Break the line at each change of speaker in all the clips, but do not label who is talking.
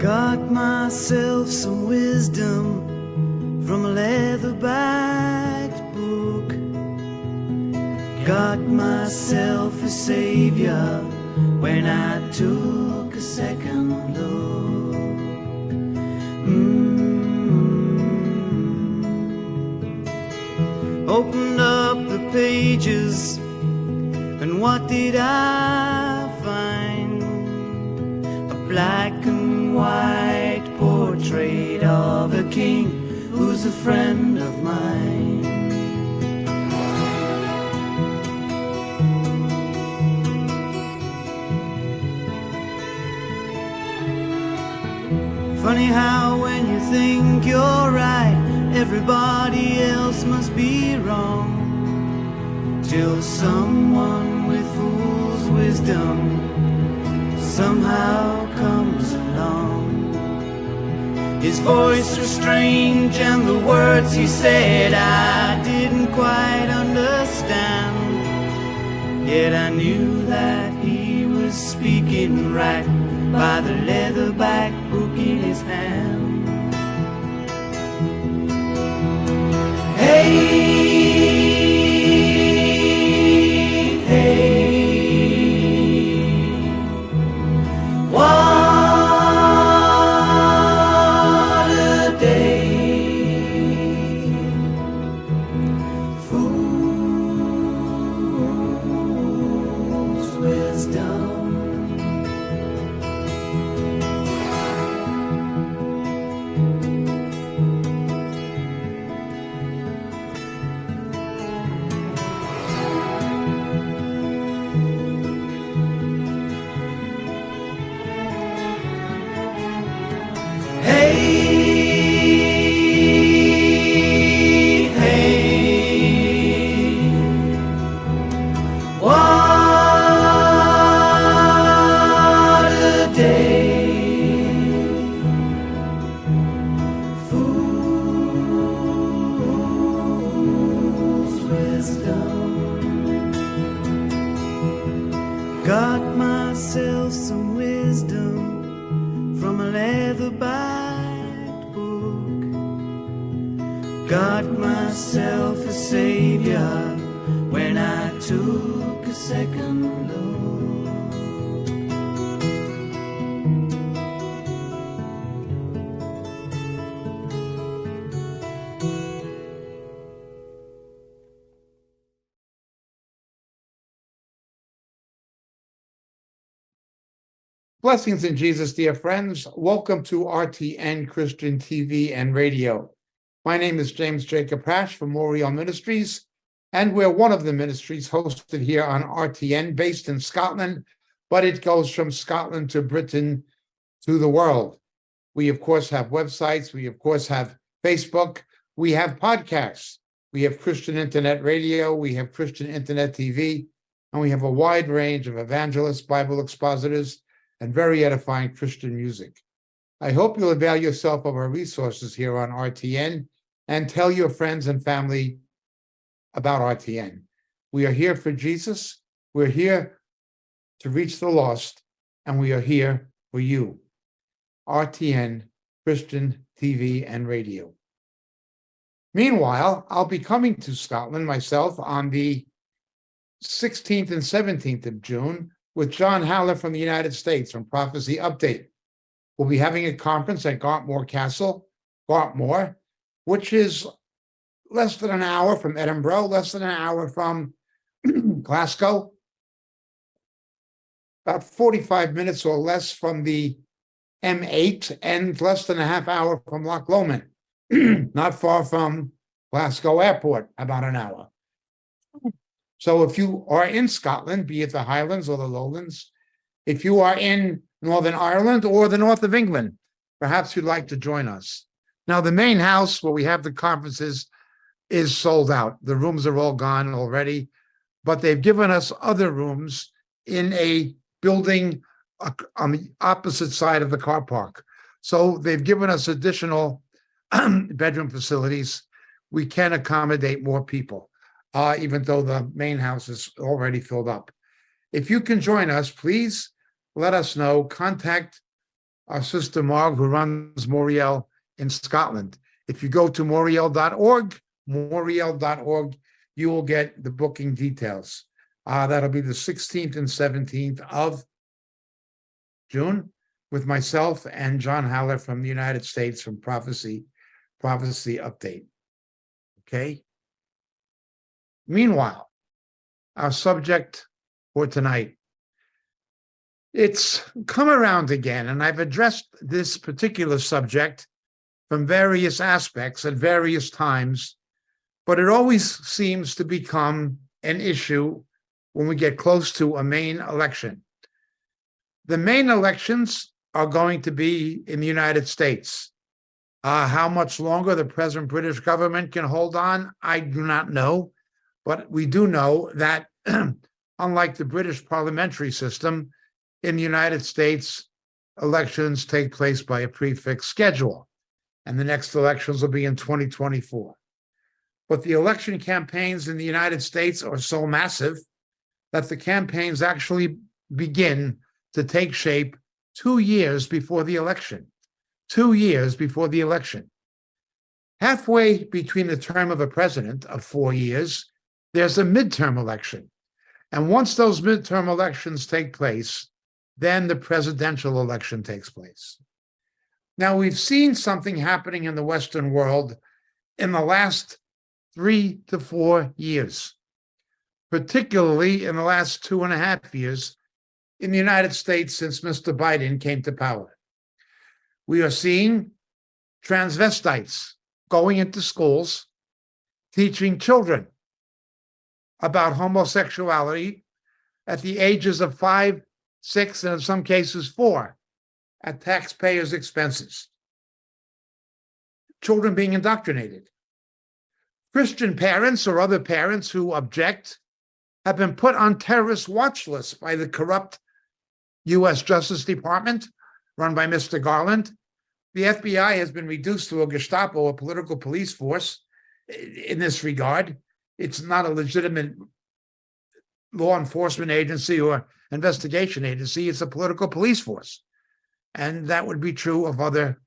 Got myself some wisdom from a leather-backed book. Got myself a savior when I took a second look. Opened up the pages, and what did I find? A black and white portrait of a king who's a friend of mine. Funny how when you think you're right, everybody else must be wrong, till someone with fool's wisdom somehow comes along. His voice was strange and the words he said I didn't quite understand, yet I knew that he was speaking right by the leatherback book in his hand. Hey, hey, what a day, fool's wisdom. Got myself some wisdom from a leather-backed book. Got myself a savior when I took a second look.
Blessings in Jesus, dear friends. Welcome to RTN Christian TV and Radio. My name is James Jacob Prasch from Moriel Ministries, and we're one of the ministries hosted here on RTN, based in Scotland, but it goes from Scotland to Britain to the world. We, of course, have websites. We, of course, have Facebook. We have podcasts. We have Christian Internet Radio. We have Christian Internet TV, and we have a wide range of evangelists, Bible expositors, and very edifying Christian music. I hope you'll avail yourself of our resources here on RTN and tell your friends and family about RTN. We are here for Jesus. We're here to reach the lost, and we are here for you. RTN, Christian TV and Radio. Meanwhile, I'll be coming to Scotland myself on the 16th and 17th of June with John Haller from the United States from Prophecy Update. We'll be having a conference at Gartmore Castle, Gartmore, which is less than an hour from Edinburgh, less than an hour from Glasgow, about 45 minutes or less from the M8, and less than a half hour from Loch Lomond, not far from Glasgow Airport, about an hour. So if you are in Scotland, be it the Highlands or the Lowlands, if you are in Northern Ireland or the north of England, perhaps you'd like to join us. Now, the main house where we have the conferences is sold out. The rooms are all gone already, but they've given us other rooms in a building on the opposite side of the car park. So they've given us additional bedroom facilities. We can accommodate more people, even though the main house is already filled up. If you can join us, please let us know. Contact our sister Marg, who runs Moriel in Scotland. If you go to moriel.org, you will get the booking details. That'll be the 16th and 17th of June with myself and John Haller from the United States from Prophecy Update. Okay. Meanwhile, our subject for tonight, it's come around again, and I've addressed this particular subject from various aspects at various times, but it always seems to become an issue when we get close to a main election. The main elections are going to be in the United States. How much longer the present British government can hold on, I do not know, but we do know that unlike the British parliamentary system, in the United States, elections take place by a prefix schedule, and the next elections will be in 2024. But the election campaigns in the United States are so massive that the campaigns actually begin to take shape 2 years before the election. 2 years before the election. Halfway between the term of a president of 4 years, there's a midterm election. And once those midterm elections take place, then the presidential election takes place. Now, we've seen something happening in the Western world in the last 3 to 4 years, particularly in the last 2.5 years in the United States since Mr. Biden came to power. We are seeing transvestites going into schools, teaching children about homosexuality at the ages of 5, 6, and in some cases 4, at taxpayers' expenses. Children being indoctrinated. Christian parents or other parents who object have been put on terrorist watch lists by the corrupt U.S. Justice Department, run by Mr. Garland. The FBI has been reduced to a Gestapo, a political police force, in this regard. It's not a legitimate law enforcement agency or investigation agency. It's a political police force. And that would be true of other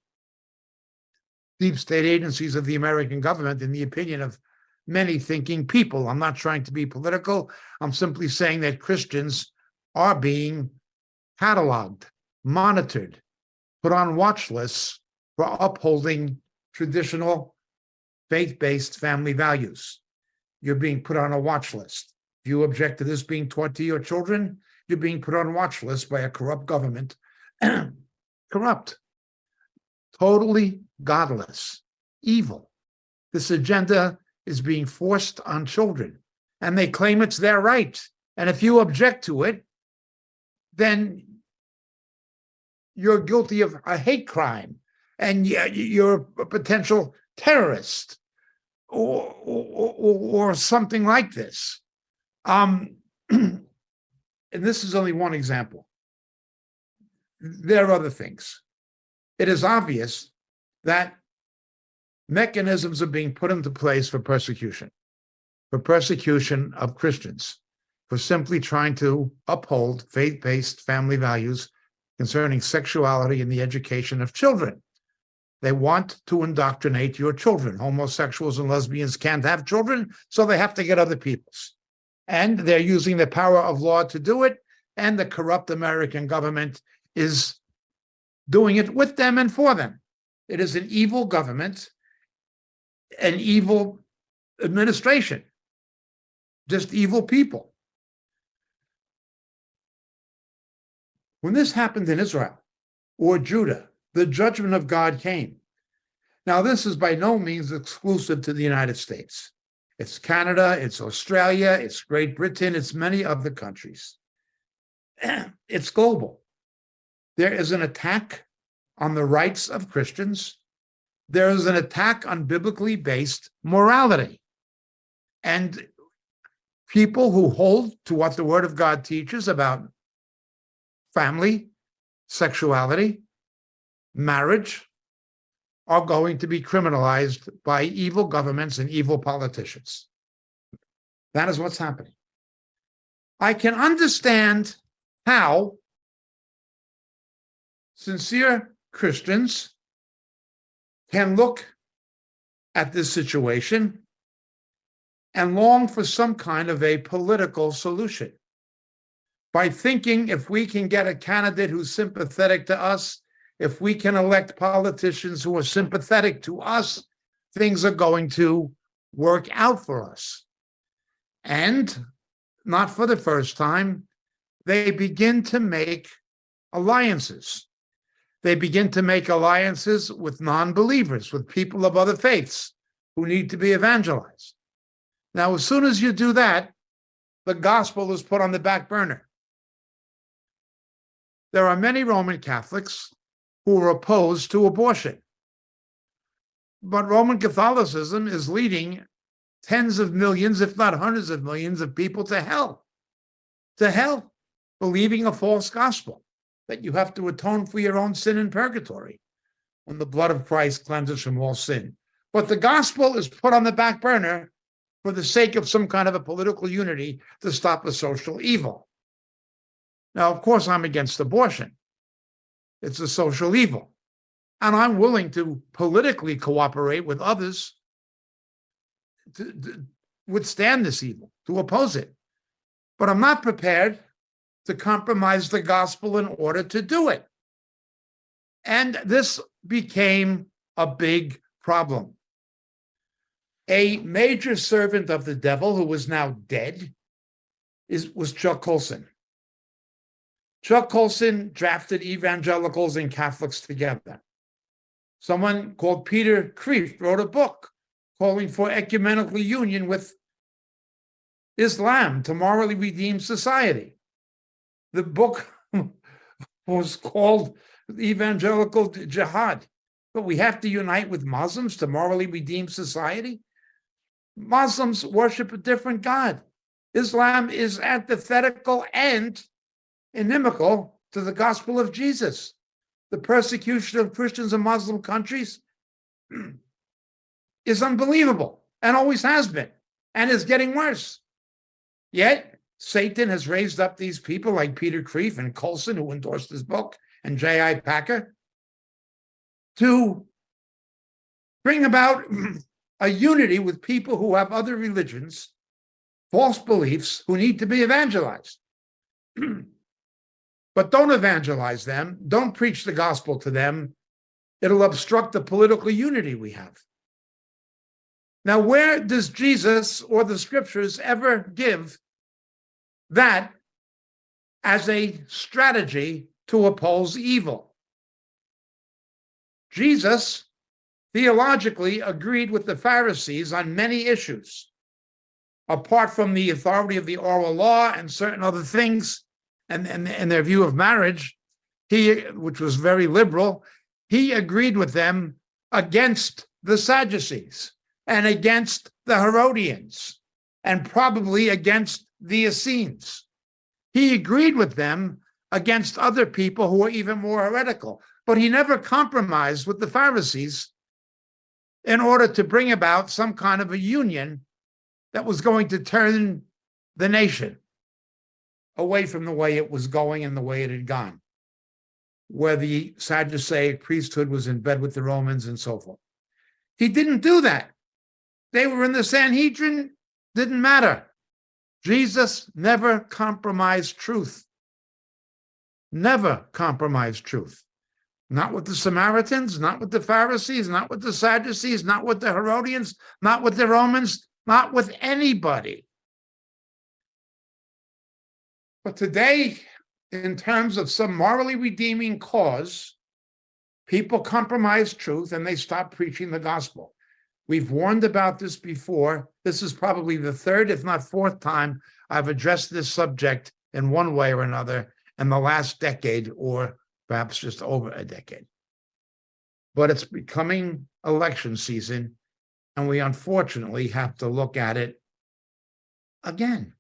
deep state agencies of the American government, in the opinion of many thinking people. I'm not trying to be political. I'm simply saying that Christians are being cataloged, monitored, put on watch lists for upholding traditional faith-based family values. You're being put on a watch list. If you object to this being taught to your children, you're being put on watch lists by a corrupt government. Corrupt, totally godless, evil. This agenda is being forced on children, and they claim it's their right. And if you object to it, then you're guilty of a hate crime, and you're a potential terrorist or something like this. And this is only one example. There are other things. It is obvious that mechanisms are being put into place for persecution of Christians, for simply trying to uphold faith-based family values concerning sexuality and the education of children. They want to indoctrinate your children. Homosexuals and lesbians can't have children, so they have to get other people's. And they're using the power of law to do it, and the corrupt American government is doing it with them and for them. It is an evil government, an evil administration, just evil people. When this happened in Israel or Judah, the judgment of God came. Now, this is by no means exclusive to the United States. It's Canada, it's Australia, it's Great Britain, it's many other countries. It's global. There is an attack on the rights of Christians. There is an attack on biblically based morality. And people who hold to what the Word of God teaches about family, sexuality, marriage, are going to be criminalized by evil governments and evil politicians. That is what's happening. I can understand how sincere Christians can look at this situation and long for some kind of a political solution by thinking if we can get a candidate who's sympathetic to us, if we can elect politicians who are sympathetic to us, things are going to work out for us. And not for the first time, they begin to make alliances. They begin to make alliances with non-believers, with people of other faiths who need to be evangelized. Now, as soon as you do that, the gospel is put on the back burner. There are many Roman Catholics who are opposed to abortion. But Roman Catholicism is leading tens of millions, if not hundreds of millions of people to hell, believing a false gospel, that you have to atone for your own sin in purgatory when the blood of Christ cleanses from all sin. But the gospel is put on the back burner for the sake of some kind of a political unity to stop a social evil. Now, of course, I'm against abortion. It's a social evil. And I'm willing to politically cooperate with others to withstand this evil, to oppose it. But I'm not prepared to compromise the gospel in order to do it. And this became a big problem. A major servant of the devil, who is now dead, was Chuck Colson. Chuck Colson drafted evangelicals and Catholics together. Someone called Peter Kreeft wrote a book calling for ecumenical union with Islam to morally redeem society. The book was called Evangelical Jihad. But we have to unite with Muslims to morally redeem society? Muslims worship a different God. Islam is antithetical and inimical to the gospel of Jesus. The persecution of Christians in Muslim countries is unbelievable and always has been and is getting worse. Yet, Satan has raised up these people like Peter Kreeft and Colson, who endorsed his book, and J.I. Packer, to bring about a unity with people who have other religions, false beliefs, who need to be evangelized. But don't evangelize them. Don't preach the gospel to them. It'll obstruct the political unity we have. Now, where does Jesus or the scriptures ever give that as a strategy to oppose evil? Jesus theologically agreed with the Pharisees on many issues. Apart from the authority of the oral law and certain other things, and their view of marriage, which was very liberal, he agreed with them against the Sadducees and against the Herodians and probably against the Essenes. He agreed with them against other people who were even more heretical, but he never compromised with the Pharisees in order to bring about some kind of a union that was going to turn the nation away from the way it was going and the way it had gone, where the Sadduceic priesthood was in bed with the Romans and so forth. He didn't do that. They were in the Sanhedrin, didn't matter. Jesus never compromised truth. Never compromised truth. Not with the Samaritans, not with the Pharisees, not with the Sadducees, not with the Herodians, not with the Romans, not with anybody. But today, in terms of some morally redeeming cause, people compromise truth and they stop preaching the gospel. We've warned about this before. This is probably the third, if not fourth time I've addressed this subject in one way or another in the last decade, or perhaps just over a decade. But it's becoming election season, and we unfortunately have to look at it again.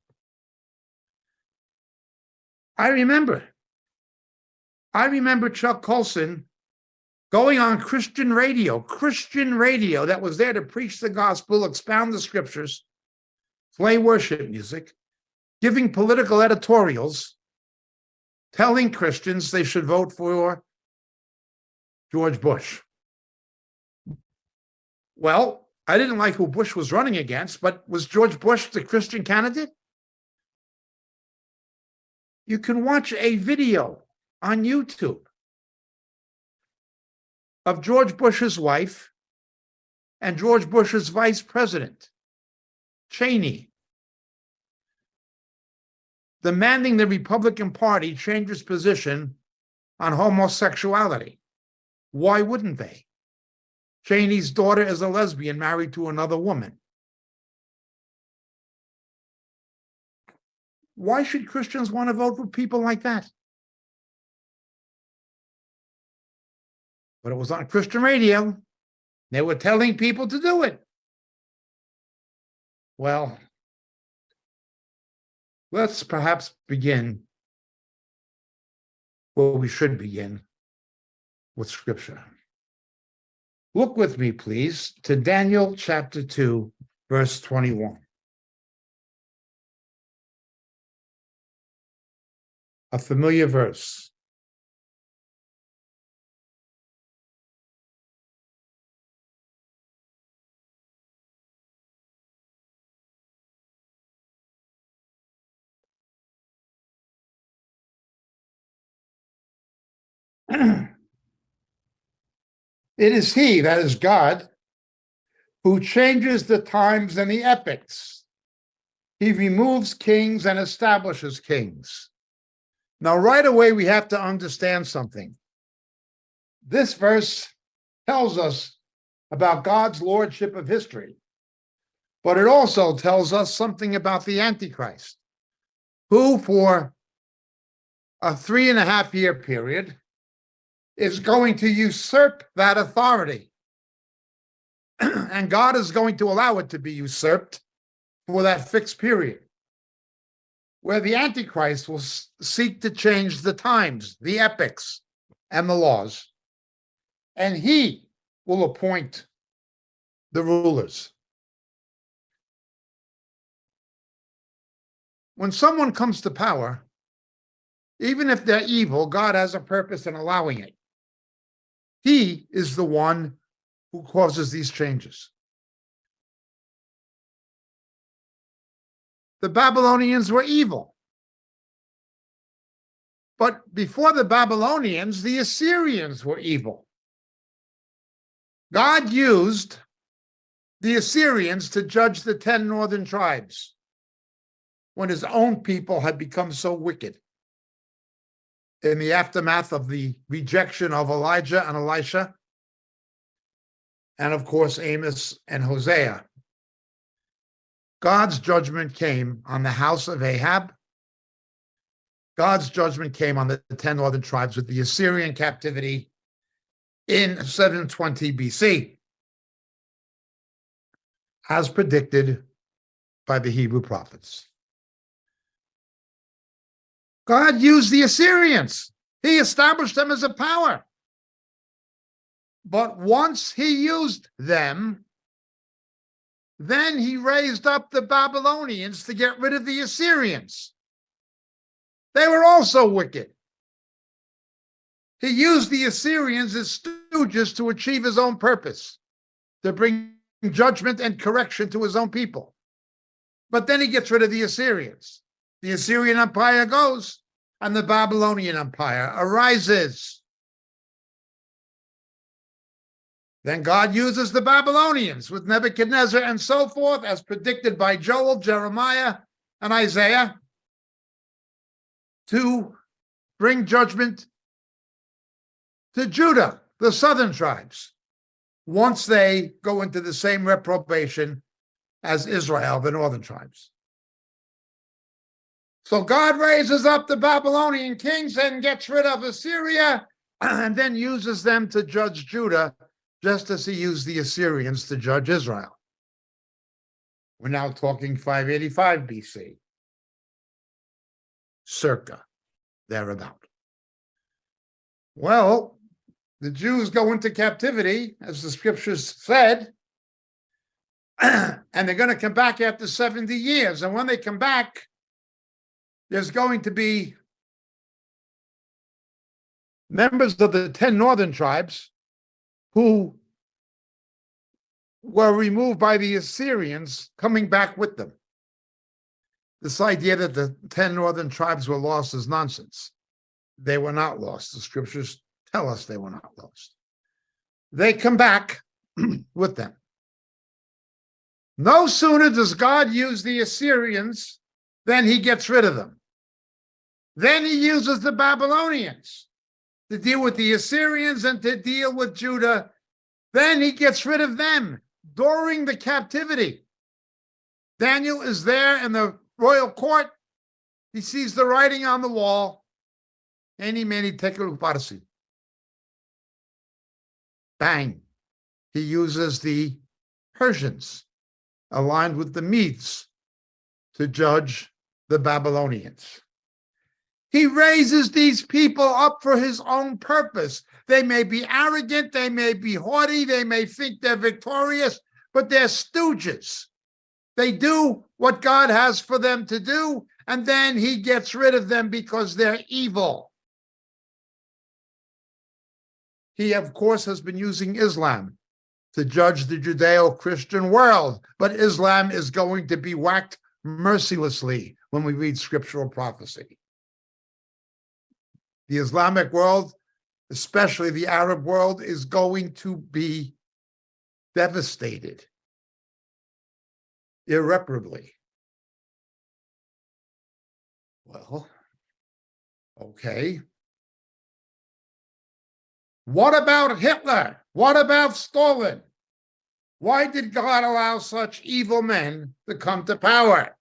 I remember Chuck Colson going on Christian radio that was there to preach the gospel, expound the scriptures, play worship music, giving political editorials, telling Christians they should vote for George Bush. Well, I didn't like who Bush was running against, but was George Bush the Christian candidate? You can watch a video on YouTube of George Bush's wife and George Bush's vice president, Cheney, demanding the Republican Party change its position on homosexuality. Why wouldn't they? Cheney's daughter is a lesbian married to another woman. Why should Christians want to vote for people like that? But it was on Christian radio. They were telling people to do it. Well, let's perhaps begin where we should begin, with Scripture. Look with me, please, to Daniel chapter 2, verse 21. A familiar verse. It is he, that is God, who changes the times and the epochs. He removes kings and establishes kings. Now, right away, we have to understand something. This verse tells us about God's lordship of history, but it also tells us something about the Antichrist, who for a 3.5-year period is going to usurp that authority. And God is going to allow it to be usurped for that fixed period, where the Antichrist will seek to change the times, the epochs, and the laws. And he will appoint the rulers. When someone comes to power, even if they're evil, God has a purpose in allowing it. He is the one who causes these changes. The Babylonians were evil. But before the Babylonians, the Assyrians were evil. God used the Assyrians to judge the 10 northern tribes when his own people had become so wicked. In the aftermath of the rejection of Elijah and Elisha, and of course Amos and Hosea, God's judgment came on the house of Ahab. God's judgment came on the 10 northern tribes with the Assyrian captivity in 720 BC, as predicted by the Hebrew prophets. God used the Assyrians. He established them as a power. But once he used them, then he raised up the Babylonians to get rid of the Assyrians. They were also wicked. He used the Assyrians as stooges to achieve his own purpose, to bring judgment and correction to his own people. But then he gets rid of the Assyrians. The Assyrian Empire goes, and the Babylonian Empire arises. Then God uses the Babylonians with Nebuchadnezzar and so forth, as predicted by Joel, Jeremiah, and Isaiah, to bring judgment to Judah, the southern tribes, once they go into the same reprobation as Israel, the northern tribes. So God raises up the Babylonian kings and gets rid of Assyria, and then uses them to judge Judah, just as he used the Assyrians to judge Israel. We're now talking 585 BC, circa, thereabout. Well, the Jews go into captivity, as the scriptures said, and they're going to come back after 70 years. And when they come back, there's going to be members of the 10 northern tribes who were removed by the Assyrians, coming back with them. This idea that the 10 northern tribes were lost is nonsense. They were not lost. The scriptures tell us they were not lost. They come back with them. No sooner does God use the Assyrians than he gets rid of them. Then he uses the Babylonians to deal with the Assyrians and to deal with Judah. Then he gets rid of them during the captivity. Daniel is there in the royal court. He sees the writing on the wall. Any many tekel uparsi. Bang. He uses the Persians, aligned with the Medes, to judge the Babylonians. He raises these people up for his own purpose. They may be arrogant, they may be haughty, they may think they're victorious, but they're stooges. They do what God has for them to do, and then he gets rid of them because they're evil. He, of course, has been using Islam to judge the Judeo-Christian world, but Islam is going to be whacked mercilessly when we read scriptural prophecy. The Islamic world, especially the Arab world, is going to be devastated irreparably. Well, okay. What about Hitler? What about Stalin? Why did God allow such evil men to come to power?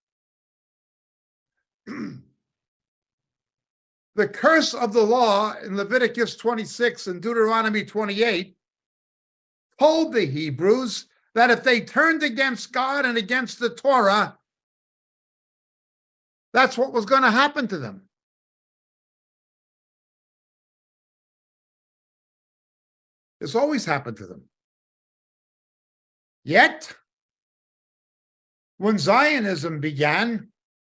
The curse of the law in Leviticus 26 and Deuteronomy 28 told the Hebrews that if they turned against God and against the Torah, that's what was going to happen to them. It's always happened to them. Yet, when Zionism began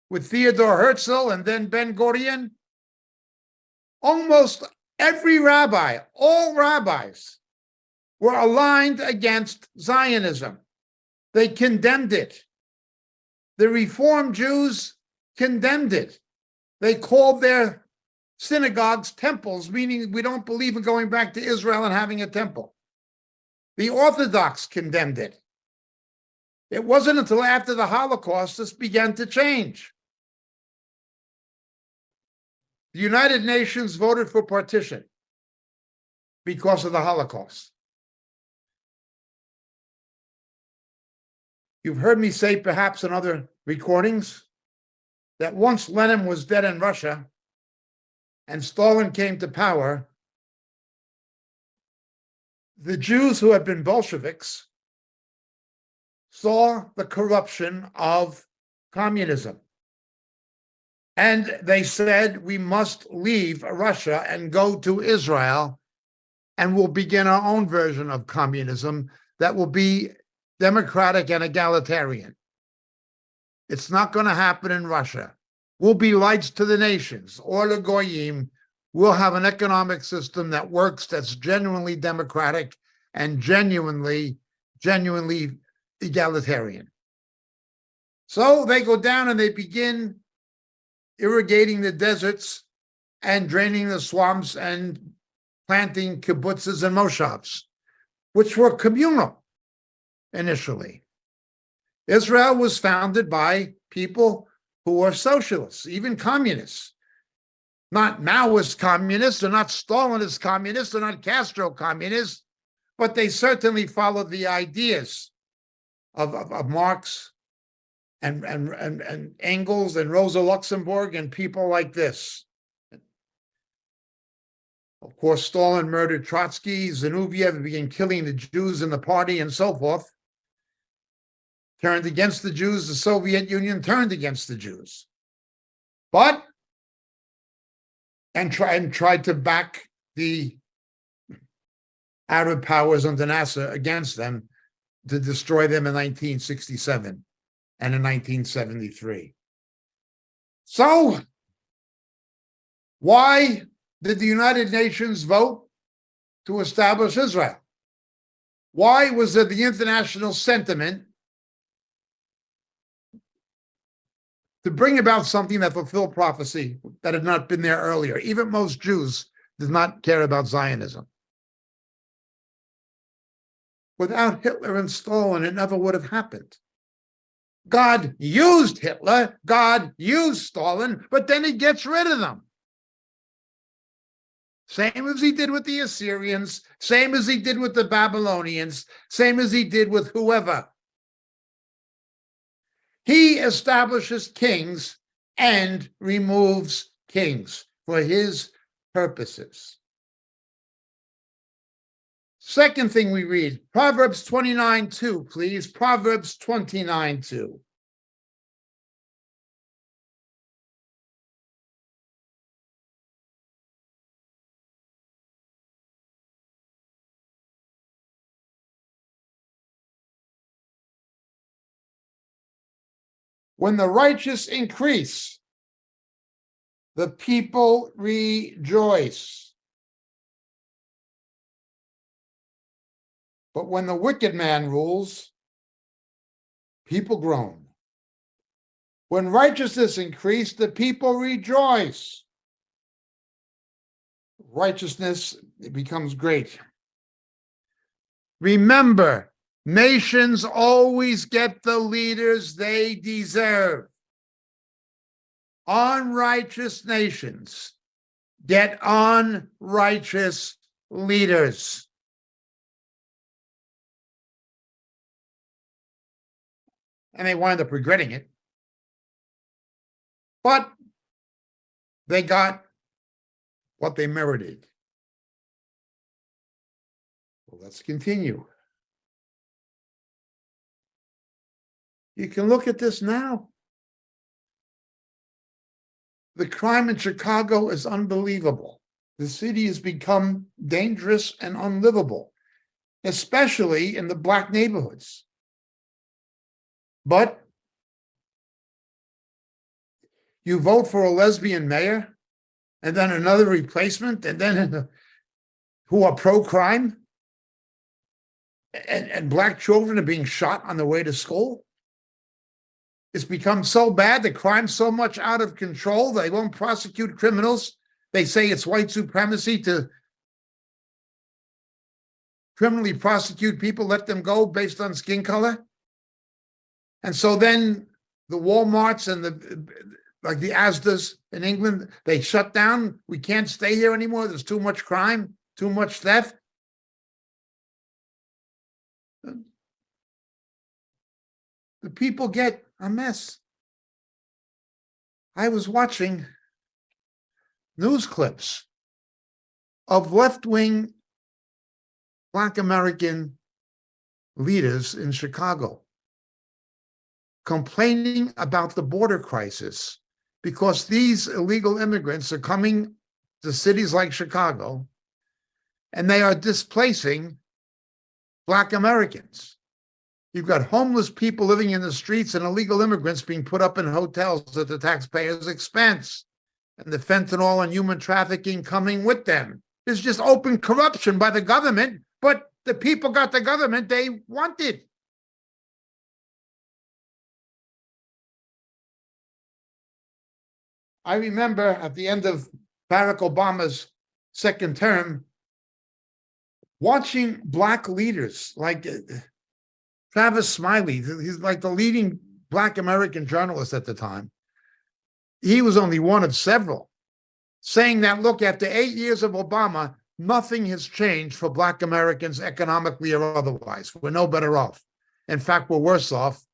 with Theodore Herzl and then Ben Gurion, almost every rabbi, all rabbis, were aligned against Zionism. They condemned it. The Reform Jews condemned it. They called their synagogues temples, meaning we don't believe in going back to Israel and having a temple. The Orthodox condemned it. It wasn't until after the Holocaust this began to change. The United Nations voted for partition because of the Holocaust. You've heard me say, perhaps in other recordings, that once Lenin was dead in Russia and Stalin came to power, the Jews who had been Bolsheviks saw the corruption of communism. And they said, we must leave Russia and go to Israel, and we'll begin our own version of communism that will be democratic and egalitarian. It's not going to happen in Russia. We'll be lights to the nations, or the Goyim. We'll have an economic system that works, that's genuinely democratic and genuinely egalitarian. So they go down and they begin irrigating the deserts and draining the swamps and planting kibbutzes and moshavs, which were communal initially. Israel was founded by people who were socialists, even communists. Not Maoist communists, or not Stalinist communists, or not Castro communists, but they certainly followed the ideas of Marx and Engels and Rosa Luxemburg and people like this. Of course, Stalin murdered Trotsky, Zinoviev began killing the Jews in the party and so forth. Turned against the Jews, the Soviet Union turned against the Jews. But, and tried to back the Arab powers under Nasser against them to destroy them in 1967 and in 1973. So, why did the United Nations vote to establish Israel? Why was there the international sentiment to bring about something that fulfilled prophecy that had not been there earlier? Even most Jews did not care about Zionism. Without Hitler and Stalin, it never would have happened. God used Hitler, God used Stalin, but then he gets rid of them. Same as he did with the Assyrians, same as he did with the Babylonians, same as he did with whoever. He establishes kings and removes kings for his purposes. Second thing we read, Proverbs 29:2, please. Proverbs 29:2. When the righteous increase, the people rejoice. But when the wicked man rules, people groan. When righteousness increase, the people rejoice. Righteousness becomes great. Remember, nations always get the leaders they deserve. Unrighteous nations get unrighteous leaders. And they wind up regretting it. But they got what they merited. Well, let's continue. You can look at this now. The crime in Chicago is unbelievable. The city has become dangerous and unlivable, especially in the Black neighborhoods. But you vote for a lesbian mayor and then another replacement, and then who are pro-crime, and Black children are being shot on the way to school. It's become so bad, the crime's so much out of control, they won't prosecute criminals. They say it's white supremacy to criminally prosecute people, let them go based on skin color. And so then the Walmarts and like the Asdas in England, they shut down. We can't stay here anymore. There's too much crime, too much theft. The people get a mess. I was watching news clips of left-wing Black American leaders in Chicago complaining about the border crisis because these illegal immigrants are coming to cities like Chicago and they are displacing Black Americans. You've got homeless people living in the streets and illegal immigrants being put up in hotels at the taxpayers' expense, and the fentanyl and human trafficking coming with them. There's just open corruption by the government, but the people got the government they wanted. I remember at the end of Barack Obama's second term, watching Black leaders like Travis Smiley, he's like the leading Black American journalist at the time. He was only one of several, saying that, look, after 8 years of Obama, nothing has changed for Black Americans economically or otherwise. We're no better off. In fact, we're worse off.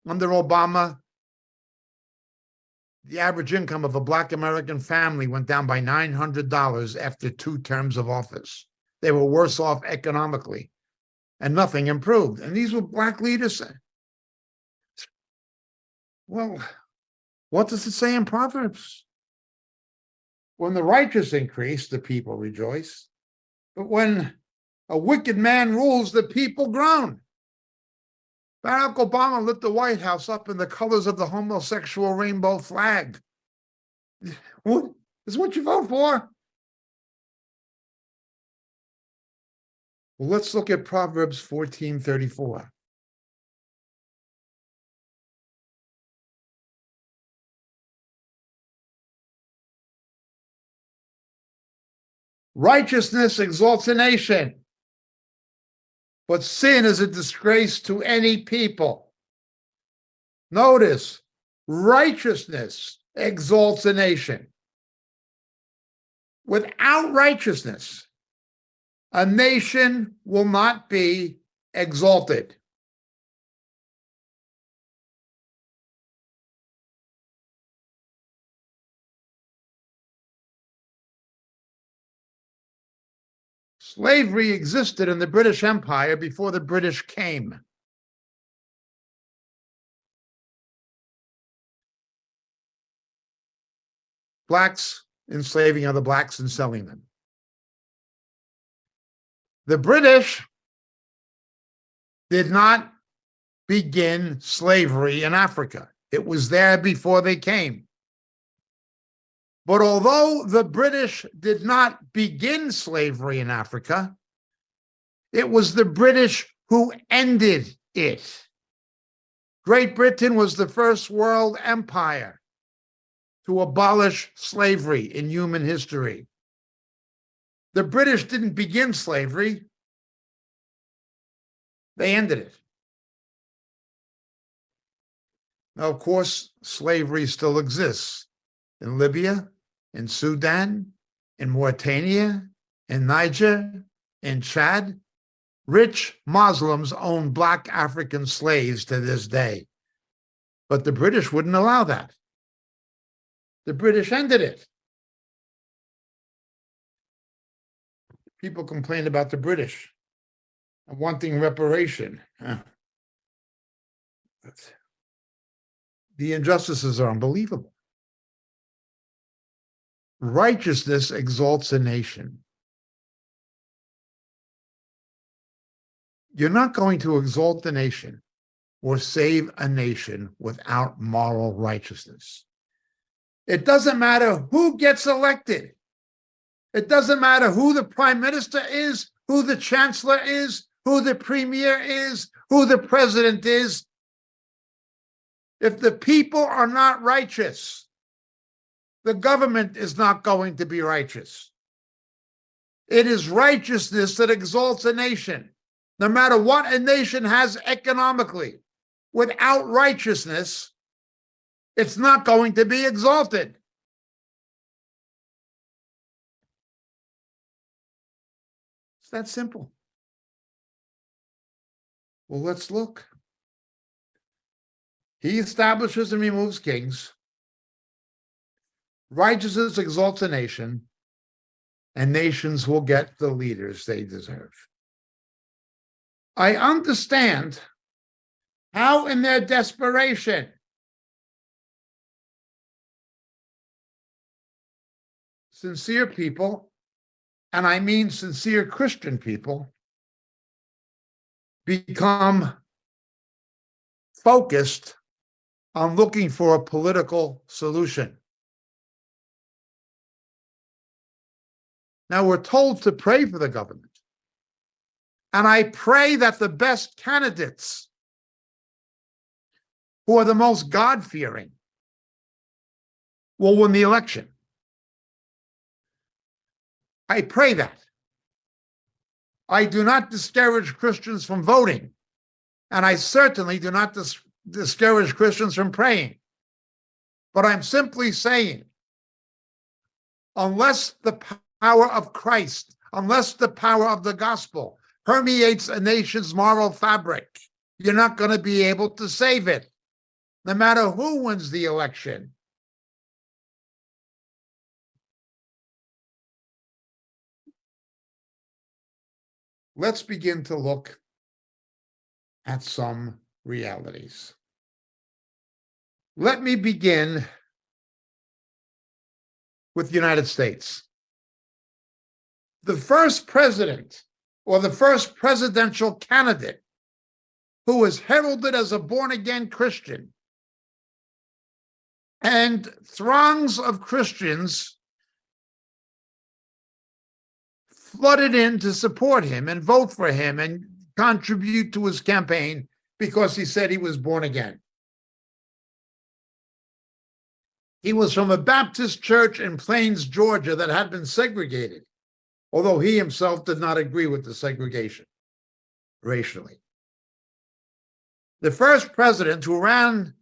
Under Obama, the average income of a Black American family went down by $900 after 2 terms of office. They were worse off economically, and nothing improved. And these were Black leaders. Well, what does it say in Proverbs? When the righteous increase, the people rejoice. But when a wicked man rules, the people groan. Barack Obama lit the White House up in the colors of the homosexual rainbow flag. What is what you vote for? Well, let's look at Proverbs 14:34. Righteousness exalts a nation, but sin is a disgrace to any people. Notice, righteousness exalts a nation. Without righteousness, a nation will not be exalted. Slavery existed in the British Empire before the British came. Blacks enslaving other blacks and selling them. The British did not begin slavery in Africa. It was there before they came. But although the British did not begin slavery in Africa, it was the British who ended it. Great Britain was the first world empire to abolish slavery in human history. The British didn't begin slavery, they ended it. Now, of course, slavery still exists in Libya, in Sudan, in Mauritania, in Niger, in Chad. Rich Muslims own Black African slaves to this day. But the British wouldn't allow that. The British ended it. People complain about the British and wanting reparation. The injustices are unbelievable. Righteousness exalts a nation. You're not going to exalt a nation or save a nation without moral righteousness. It doesn't matter who gets elected. It doesn't matter who the prime minister is, who the chancellor is, who the premier is, who the president is. If the people are not righteous, the government is not going to be righteous. It is righteousness that exalts a nation, no matter what a nation has economically. Without righteousness, it's not going to be exalted. It's that simple. Well, let's look. He establishes and removes kings. Righteousness exalts a nation, and nations will get the leaders they deserve. I understand how in their desperation sincere people, and I mean sincere Christian people, become focused on looking for a political solution. Now, we're told to pray for the government. And I pray that the best candidates, who are the most God-fearing, will win the election. I pray that. I do not discourage Christians from voting, and I certainly do not discourage Christians from praying. But I'm simply saying, unless the power of Christ, unless the power of the gospel permeates a nation's moral fabric, you're not going to be able to save it, no matter who wins the election. Let's begin to look at some realities. Let me begin with the United States. The first president or the first presidential candidate who was heralded as a born-again Christian, and throngs of Christians flooded in to support him and vote for him and contribute to his campaign because he said he was born again. He was from a Baptist church in Plains, Georgia that had been segregated, although he himself did not agree with the segregation racially. The first president who ran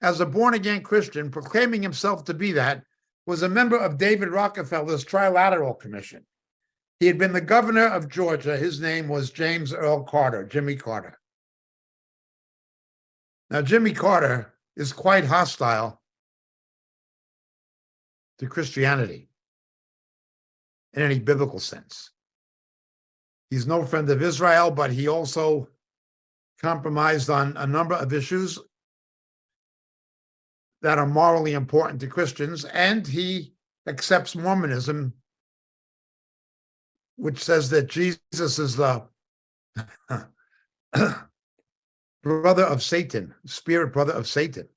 as a born-again Christian, proclaiming himself to be that, was a member of David Rockefeller's Trilateral Commission. He had been the governor of Georgia. His name was James Earl Carter, Jimmy Carter. Now, Jimmy Carter is quite hostile to Christianity in any biblical sense. He's no friend of Israel, but he also compromised on a number of issues that are morally important to Christians, and he accepts Mormonism, which says that Jesus is the brother of Satan, spirit brother of Satan,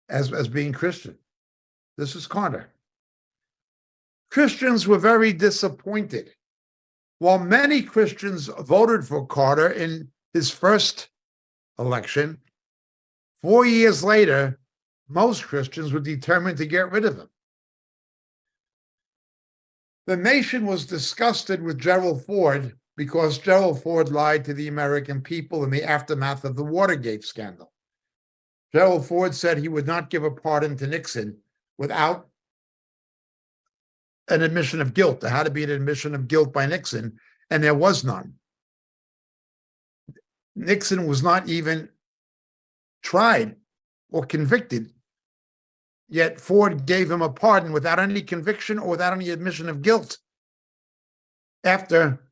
as being Christian. This is Carter. Christians were very disappointed. While many Christians voted for Carter in his first election, 4 years later, most Christians were determined to get rid of him. The nation was disgusted with Gerald Ford because Gerald Ford lied to the American people in the aftermath of the Watergate scandal. Gerald Ford said he would not give a pardon to Nixon without an admission of guilt. There had to be an admission of guilt by Nixon, and there was none. Nixon was not even tried or convicted, yet Ford gave him a pardon without any conviction or without any admission of guilt, after,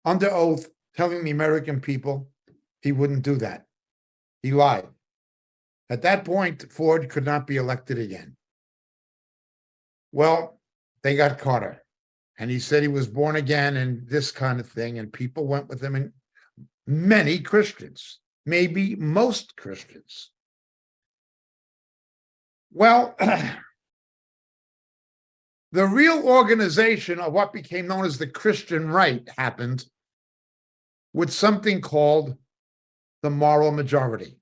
under oath, telling the American people he wouldn't do that. He lied. At that point, Ford could not be elected again. Well, they got Carter, and he said he was born again and this kind of thing, and people went with him, and many Christians, maybe most Christians. Well, the real organization of what became known as the Christian right happened with something called the moral majority,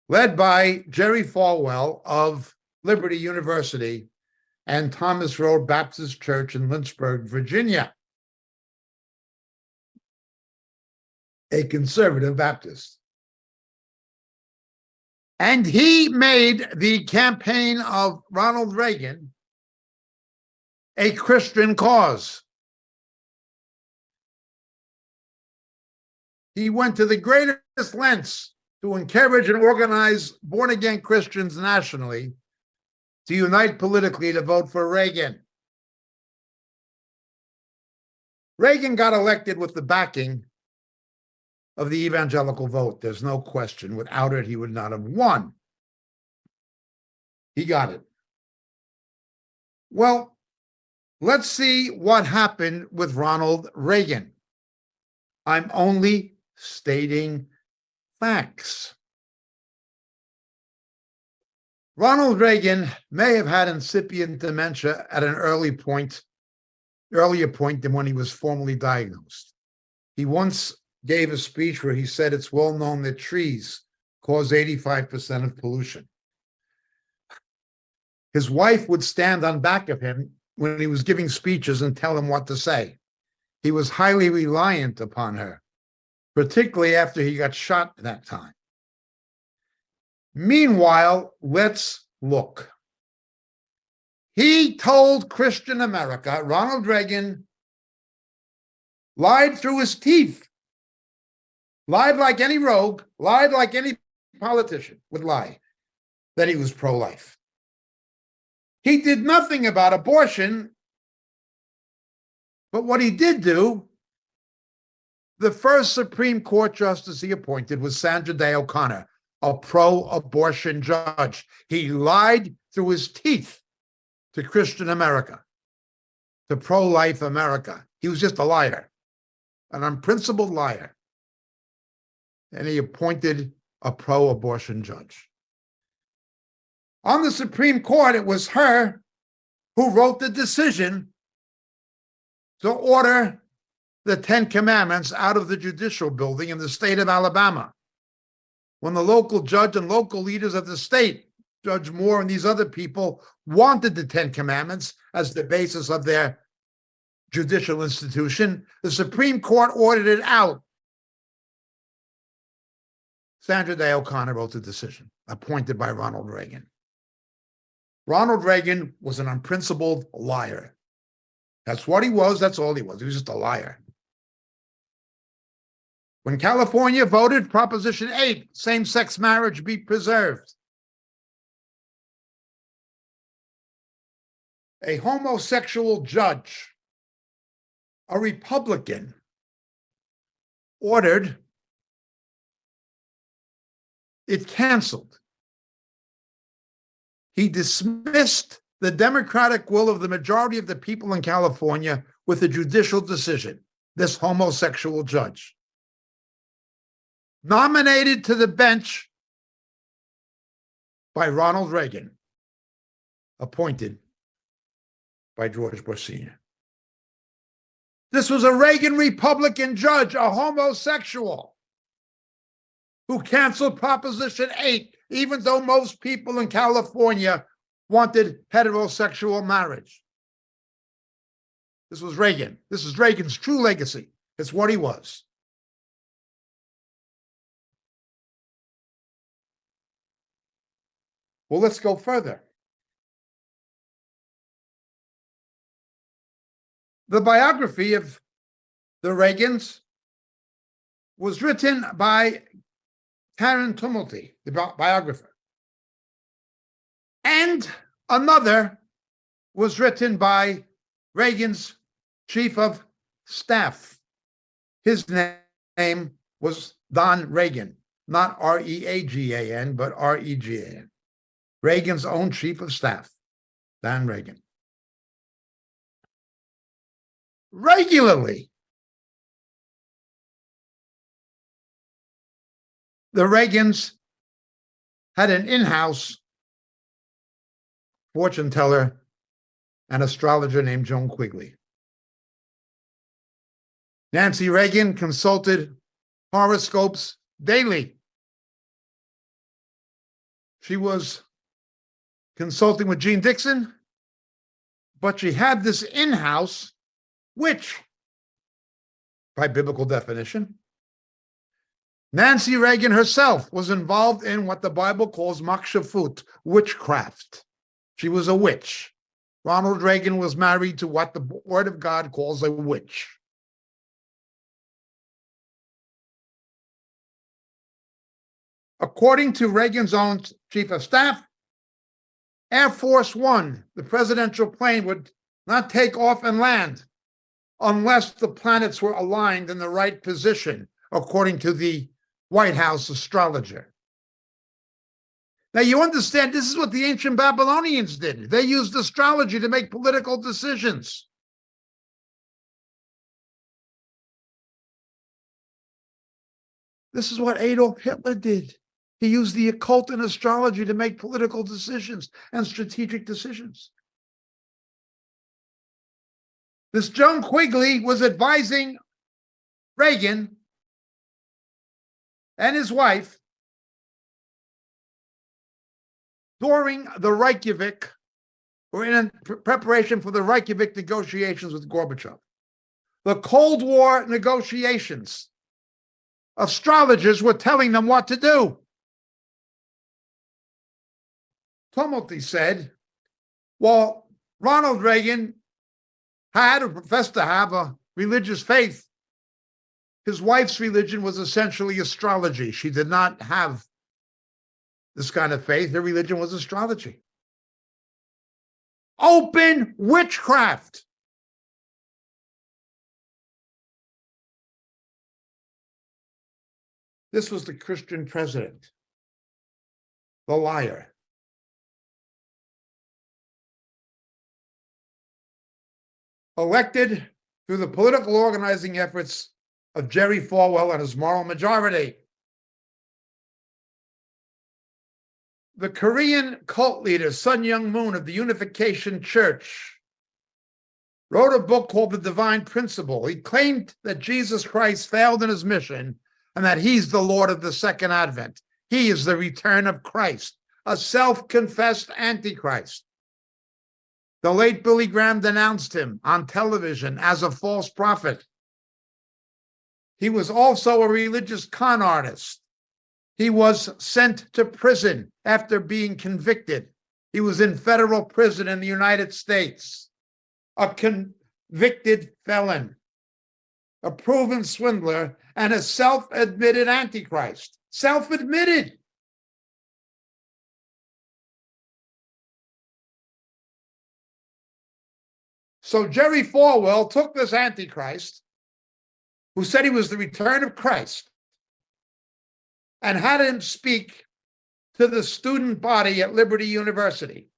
led by Jerry Falwell of Liberty University and Thomas Road Baptist Church in Lynchburg, Virginia, a conservative Baptist. And he made the campaign of Ronald Reagan a Christian cause. He went to the greatest lengths to encourage and organize born-again Christians nationally to unite politically to vote for Reagan. Reagan got elected with the backing of the evangelical vote. There's no question. Without it, he would not have won. He got it. Well, let's see what happened with Ronald Reagan. I'm only stating facts. Ronald Reagan may have had incipient dementia at an earlier point than when he was formally diagnosed. He once gave a speech where he said it's well known that trees cause 85% of pollution. His wife would stand on back of him when he was giving speeches and tell him what to say. He was highly reliant upon her, particularly after he got shot that time. Meanwhile, let's look. He told Christian America, Ronald Reagan lied through his teeth, lied like any rogue, lied like any politician would lie, that he was pro-life. He did nothing about abortion, but what he did do, the first Supreme Court justice he appointed was Sandra Day O'Connor, a pro-abortion judge. He lied through his teeth to Christian America, to pro-life America. He was just a liar, an unprincipled liar. And he appointed a pro-abortion judge. On the Supreme Court, it was her who wrote the decision to order the Ten Commandments out of the judicial building in the state of Alabama. When the local judge and local leaders of the state, Judge Moore and these other people, wanted the Ten Commandments as the basis of their judicial institution, the Supreme Court ordered it out. Sandra Day O'Connor wrote the decision, appointed by Ronald Reagan. Ronald Reagan was an unprincipled liar. That's what he was. That's all he was. He was just a liar. When California voted Proposition 8, same-sex marriage be preserved, a homosexual judge, a Republican, ordered it canceled. He dismissed the democratic will of the majority of the people in California with a judicial decision, this homosexual judge. Nominated to the bench by Ronald Reagan, appointed by George Bush Sr. This was a Reagan Republican judge, a homosexual, who canceled Proposition 8, even though most people in California wanted heterosexual marriage. This was Reagan. This is Reagan's true legacy. It's what he was. Well, let's go further. The biography of the Reagans was written by Karen Tumulty, the biographer. And another was written by Reagan's chief of staff. His name was Don Reagan, not R-E-A-G-A-N, but R-E-G-A-N. Reagan's own chief of staff, Don Reagan. Regularly, the Reagans had an in-house fortune teller and astrologer named Joan Quigley. Nancy Reagan consulted horoscopes daily. She was consulting with Jeane Dixon, but she had this in-house witch, by biblical definition. Nancy Reagan herself was involved in what the Bible calls makshafut, witchcraft. She was a witch. Ronald Reagan was married to what the Word of God calls a witch. According to Reagan's own chief of staff, Air Force One, the presidential plane, would not take off and land unless the planets were aligned in the right position, according to the White House astrologer. Now, you understand, this is what the ancient Babylonians did. They used astrology to make political decisions. This is what Adolf Hitler did. He used the occult and astrology to make political decisions and strategic decisions. This Joan Quigley was advising Reagan and his wife during the Reykjavik, or in preparation for the Reykjavik negotiations with Gorbachev. The Cold War negotiations. Astrologers were telling them what to do. Tumulty said, well, Ronald Reagan had or professed to have a religious faith. His wife's religion was essentially astrology. She did not have this kind of faith. Her religion was astrology. Open witchcraft. This was the Christian president, the liar. Elected through the political organizing efforts of Jerry Falwell and his moral majority. The Korean cult leader, Sun Myung Moon of the Unification Church, wrote a book called The Divine Principle. He claimed that Jesus Christ failed in his mission and that he's the Lord of the Second Advent. He is the return of Christ, a self-confessed Antichrist. The late Billy Graham denounced him on television as a false prophet. He was also a religious con artist. He was sent to prison after being convicted. He was in federal prison in the United States. A convicted felon, a proven swindler, and a self-admitted Antichrist. Self-admitted. So Jerry Falwell took this Antichrist, who said he was the return of Christ, and had him speak to the student body at Liberty University.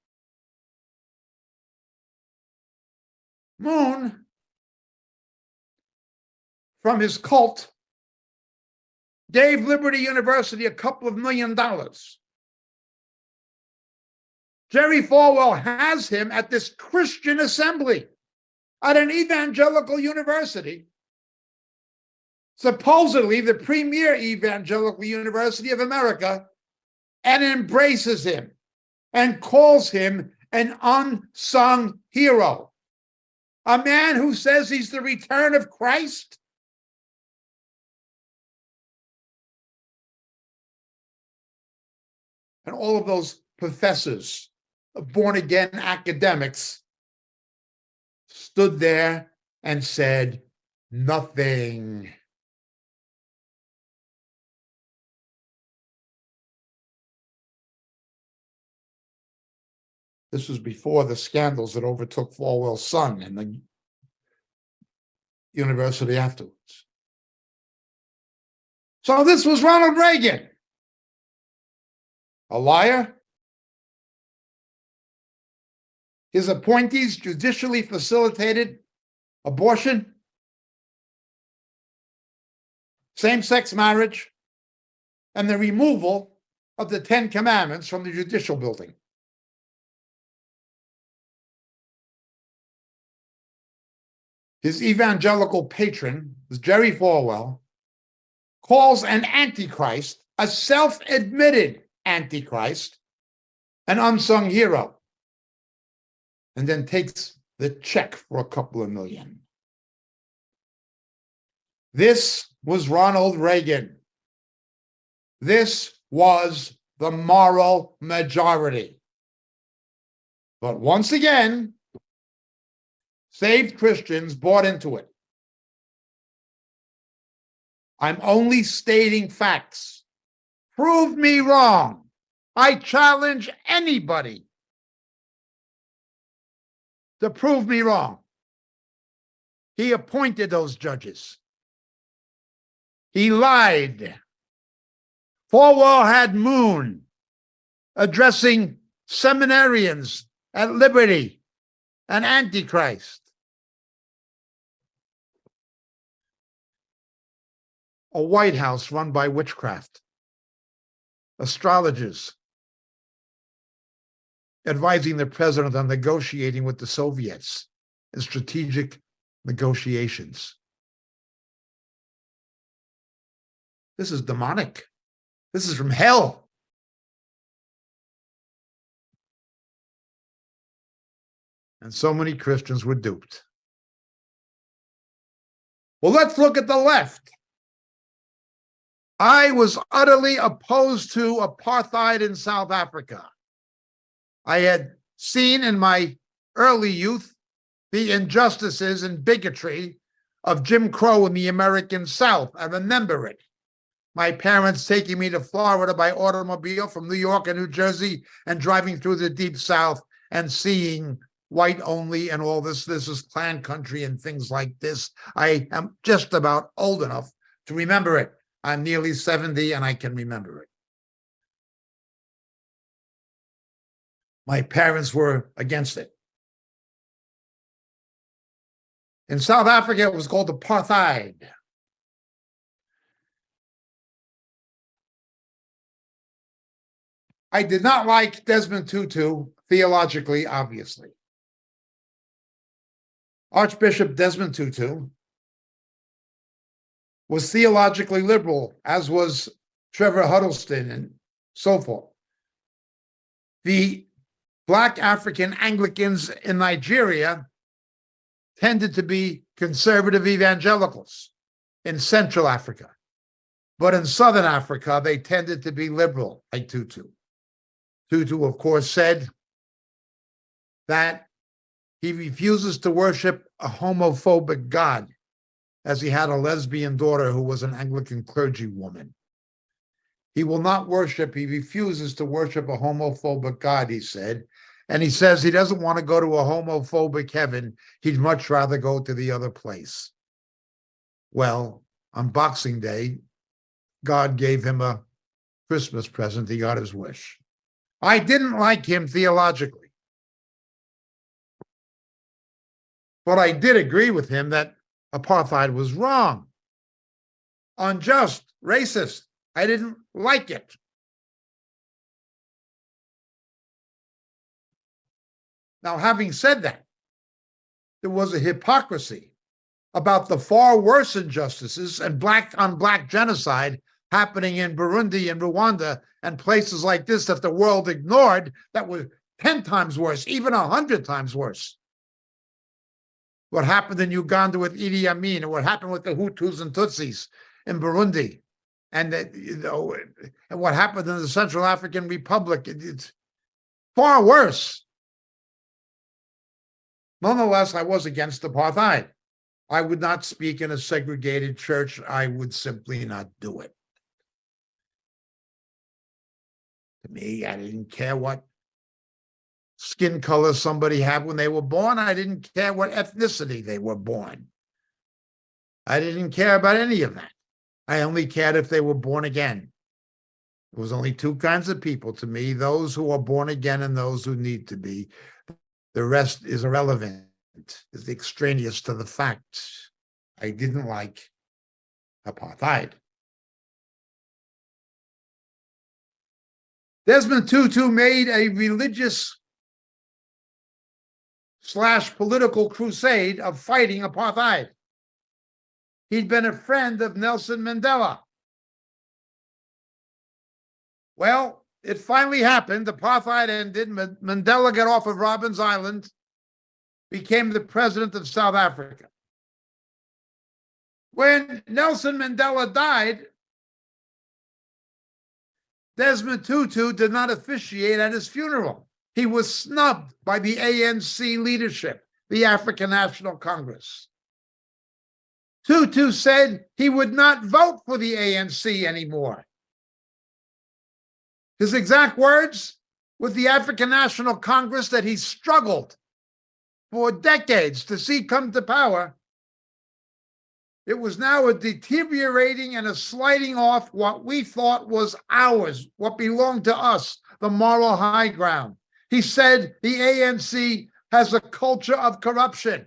Moon, from his cult, gave Liberty University a couple of $1 million. Jerry Falwell has him at this Christian assembly at an evangelical university, supposedly the premier evangelical university of America, and embraces him and calls him an unsung hero. A man who says he's the return of Christ? And all of those professors of born-again academics stood there and said nothing. This was before the scandals that overtook Falwell's son and the university afterwards. So this was Ronald Reagan. A liar. His appointees judicially facilitated abortion, same-sex marriage, and the removal of the Ten Commandments from the judicial building. His evangelical patron, Jerry Falwell, calls an Antichrist, a self-admitted Antichrist, an unsung hero, and then takes the check for a couple of million. This was Ronald Reagan. This was the moral majority. But once again, saved Christians bought into it. I'm only stating facts. Prove me wrong. I challenge anybody to prove me wrong. He appointed those judges. He lied. Falwell had Moon addressing seminarians at Liberty, an Antichrist. A White House run by witchcraft, astrologers advising the president on negotiating with the Soviets in strategic negotiations. This is demonic. This is from hell. And so many Christians were duped. Well, let's look at the left. I was utterly opposed to apartheid in South Africa. I had seen in my early youth the injustices and bigotry of Jim Crow in the American South. I remember it. My parents taking me to Florida by automobile from New York and New Jersey and driving through the Deep South and seeing white only and all this. This is Klan country and things like this. I am just about old enough to remember it. I'm nearly 70 and I can remember it. My parents were against it. In South Africa, it was called Apartheid. I did not like Desmond Tutu theologically, obviously. Archbishop Desmond Tutu was theologically liberal, as was Trevor Huddleston and so forth. The Black African Anglicans in Nigeria tended to be conservative evangelicals in Central Africa. But in Southern Africa, they tended to be liberal, like Tutu. Tutu, of course, said that he refuses to worship a homophobic God, as he had a lesbian daughter who was an Anglican clergywoman. He refuses to worship a homophobic God, he said. And he says he doesn't want to go to a homophobic heaven. He'd much rather go to the other place. Well, on Boxing Day, God gave him a Christmas present. He got his wish. I didn't like him theologically, but I did agree with him that apartheid was wrong, unjust, racist. I didn't like it. Now, having said that, there was a hypocrisy about the far worse injustices and black-on-black genocide happening in Burundi and Rwanda and places like this that the world ignored, that were 10 times worse, even 100 times worse. What happened in Uganda with Idi Amin, and what happened with the Hutus and Tutsis in Burundi, and what happened in the Central African Republic, it's far worse. Nonetheless, I was against apartheid. I would not speak in a segregated church. I would simply not do it. To me, I didn't care what skin color somebody had when they were born. I didn't care what ethnicity they were born. I didn't care about any of that. I only cared if they were born again. There was only two kinds of people to me, those who are born again and those who need to be. The rest is irrelevant, is extraneous to the facts. I didn't like apartheid. Desmond Tutu made a religious/political crusade of fighting apartheid. He'd been a friend of Nelson Mandela. Well, it finally happened. Apartheid ended. Mandela got off of Robben Island, became the president of South Africa. When Nelson Mandela died, Desmond Tutu did not officiate at his funeral. He was snubbed by the ANC leadership, the African National Congress. Tutu said he would not vote for the ANC anymore. His exact words, with the African National Congress that he struggled for decades to see come to power, it was now a deteriorating and a sliding off what we thought was ours, what belonged to us, the moral high ground. He said the ANC has a culture of corruption.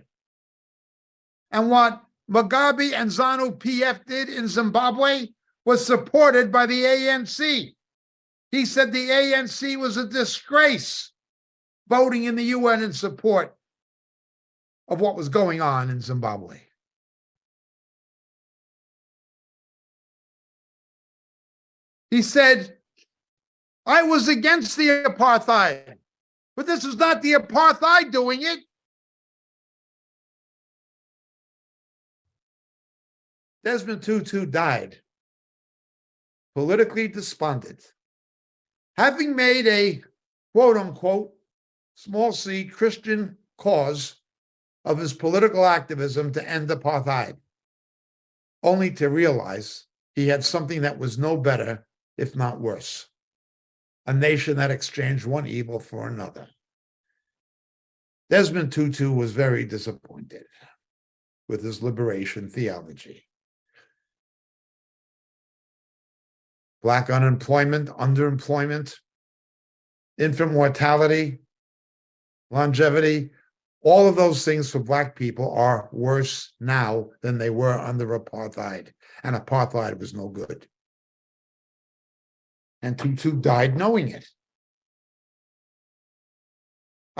And what Mugabe and ZANU-PF did in Zimbabwe was supported by the ANC. He said the ANC was a disgrace, voting in the UN in support of what was going on in Zimbabwe. He said, I was against the apartheid, but this is not the apartheid doing it. Desmond Tutu died, politically despondent, having made a quote-unquote small c Christian cause of his political activism to end apartheid, only to realize he had something that was no better, if not worse, a nation that exchanged one evil for another. Desmond Tutu was very disappointed with his liberation theology. Black unemployment, underemployment, infant mortality, longevity, all of those things for Black people are worse now than they were under apartheid. And apartheid was no good. And Tutu died knowing it.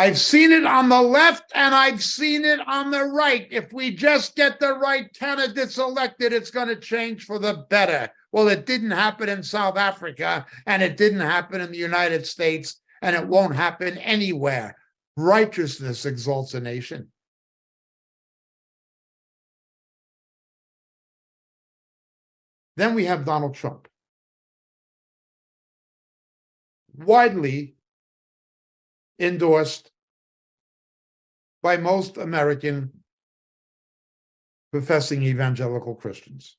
I've seen it on the left and I've seen it on the right. If we just get the right candidates elected, it's going to change for the better. Well, it didn't happen in South Africa, and it didn't happen in the United States, and it won't happen anywhere. Righteousness exalts a nation. Then we have Donald Trump. Widely endorsed by most American professing evangelical Christians.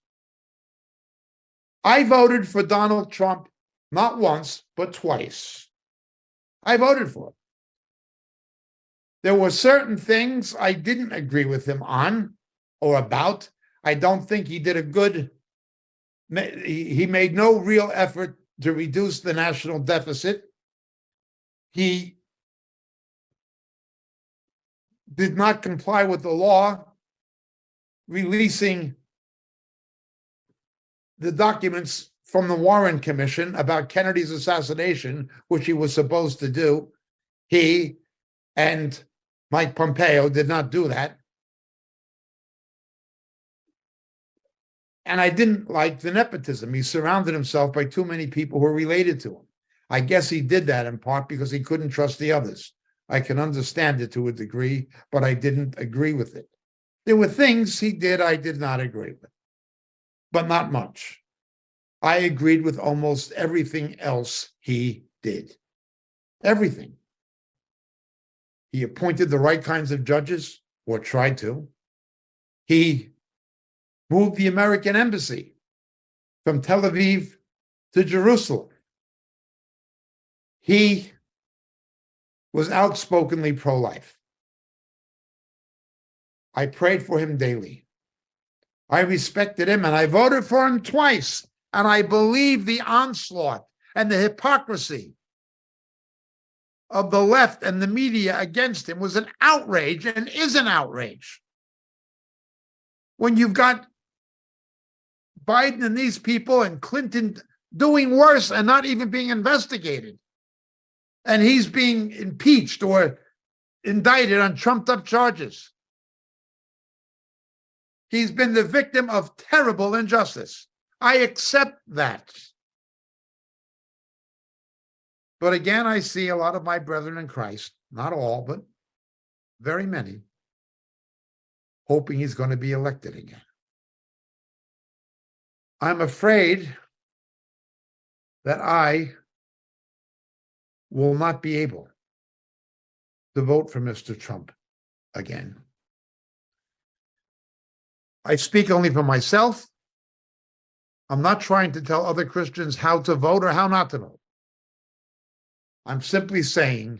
I voted for Donald Trump not once, but twice. I voted for him. There were certain things I didn't agree with him on or about. I don't think he did a good, he made no real effort to reduce the national deficit. He did not comply with the law, releasing the documents from the Warren Commission about Kennedy's assassination, which he was supposed to do. He and Mike Pompeo did not do that. And I didn't like the nepotism. He surrounded himself by too many people who were related to him. I guess he did that in part because he couldn't trust the others. I can understand it to a degree, but I didn't agree with it. There were things he did I did not agree with, but not much. I agreed with almost everything else he did. Everything. He appointed the right kinds of judges, or tried to. He moved the American embassy from Tel Aviv to Jerusalem. He was outspokenly pro-life. I prayed for him daily. I respected him, and I voted for him twice. And I believe the onslaught and the hypocrisy of the left and the media against him was an outrage, and is an outrage. When you've got Biden and these people and Clinton doing worse and not even being investigated, and he's being impeached or indicted on trumped-up charges. He's been the victim of terrible injustice. I accept that. But again, I see a lot of my brethren in Christ, not all, but very many, hoping he's going to be elected again. I'm afraid that I will not be able to vote for Mr. Trump again. I speak only for myself. I'm not trying to tell other Christians how to vote or how not to vote. I'm simply saying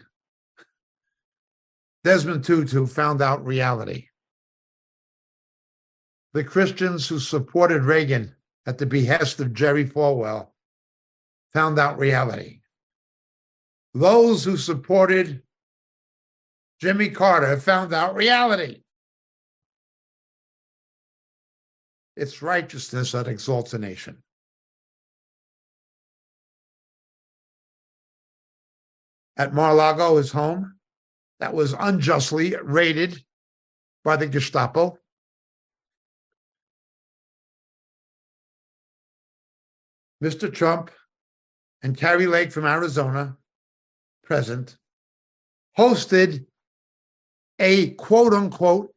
Desmond Tutu found out reality. The Christians who supported Reagan at the behest of Jerry Falwell found out reality. Those who supported Jimmy Carter found out reality. It's righteousness that exalts a nation. At Mar-a-Lago, his home, that was unjustly raided by the Gestapo. Mr. Trump and Carrie Lake from Arizona, present, hosted a quote-unquote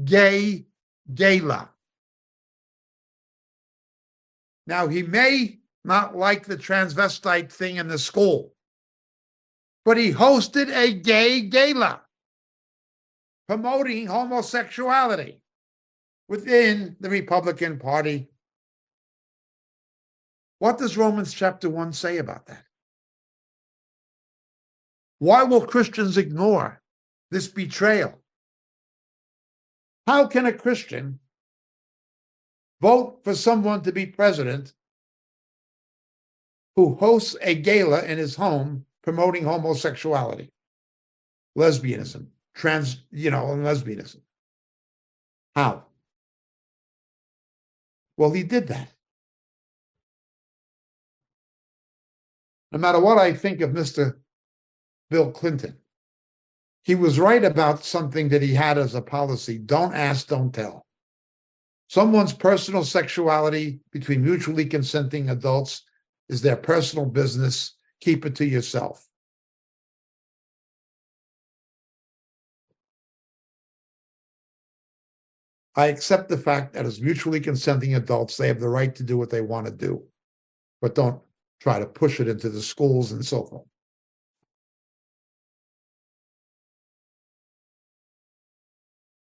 gay gala. Now, he may not like the transvestite thing in the school, but he hosted a gay gala promoting homosexuality within the Republican Party. What does Romans chapter 1 say about that? Why will Christians ignore this betrayal? How can a Christian vote for someone to be president who hosts a gala in his home promoting homosexuality, lesbianism, and lesbianism? How? Well, he did that. No matter what I think of Mr. Bill Clinton, He was right about something that he had as a policy. Don't ask, don't tell. Someone's personal sexuality between mutually consenting adults is their personal business. Keep it to yourself. I accept the fact that as mutually consenting adults, they have the right to do what they want to do, but don't try to push it into the schools and so forth.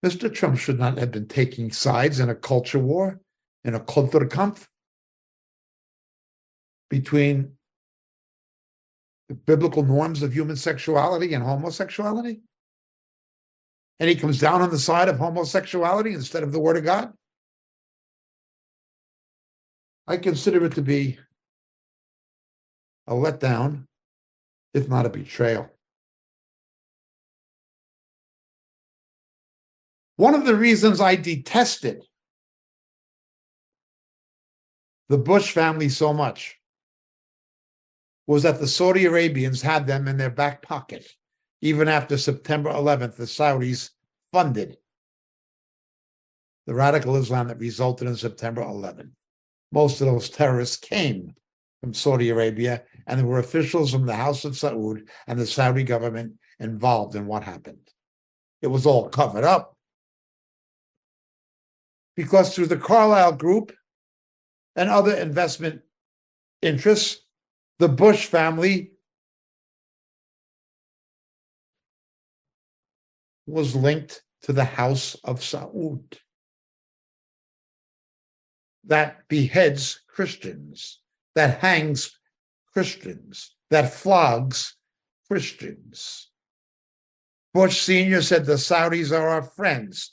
Mr. Trump should not have been taking sides in a culture war, in a Kulturkampf between the biblical norms of human sexuality and homosexuality. And he comes down on the side of homosexuality instead of the Word of God. I consider it to be a letdown, if not a betrayal. One of the reasons I detested the Bush family so much was that the Saudi Arabians had them in their back pocket. Even after September 11th, the Saudis funded the radical Islam that resulted in September 11th. Most of those terrorists came from Saudi Arabia, and there were officials from the House of Saud and the Saudi government involved in what happened. It was all covered up. Because through the Carlyle Group and other investment interests, the Bush family was linked to the House of Saud that beheads Christians, that hangs Christians, that flogs Christians. Bush Sr. said the Saudis are our friends.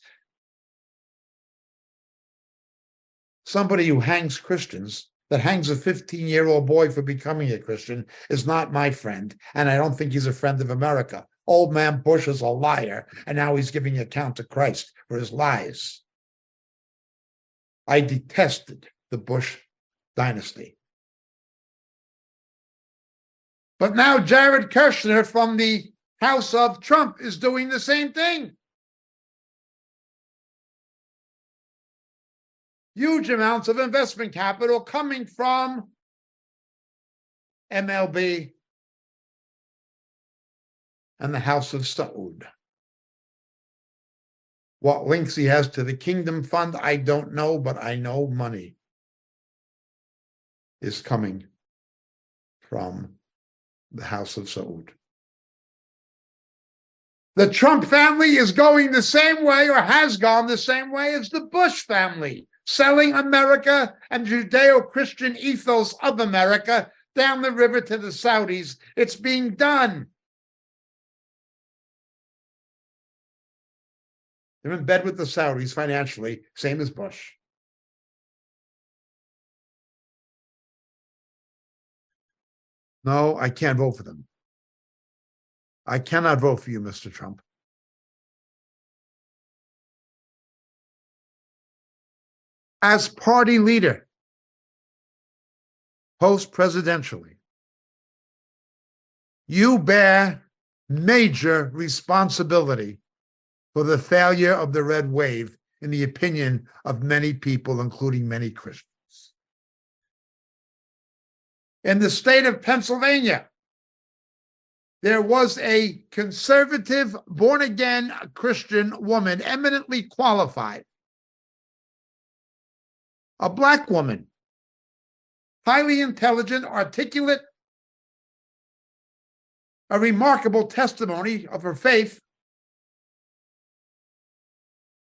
Somebody who hangs Christians, that hangs a 15-year-old boy for becoming a Christian, is not my friend, and I don't think he's a friend of America. Old man Bush is a liar, and now he's giving account to Christ for his lies. I detested the Bush dynasty. But now Jared Kushner from the House of Trump is doing the same thing. Huge amounts of investment capital coming from MLB and the House of Saud. What links he has to the Kingdom Fund, I don't know, but I know money is coming from the House of Saud. The Trump family is going the same way, or has gone the same way as the Bush family, selling America and Judeo-Christian ethos of America down the river to the Saudis. It's being done. They're in bed with the Saudis financially, same as Bush. No, I can't vote for them. I cannot vote for you, Mr. Trump. As party leader, post-presidentially, you bear major responsibility for the failure of the red wave, in the opinion of many people, including many Christians. In the state of Pennsylvania, there was a conservative, born-again Christian woman, eminently qualified, a Black woman, highly intelligent, articulate, a remarkable testimony of her faith,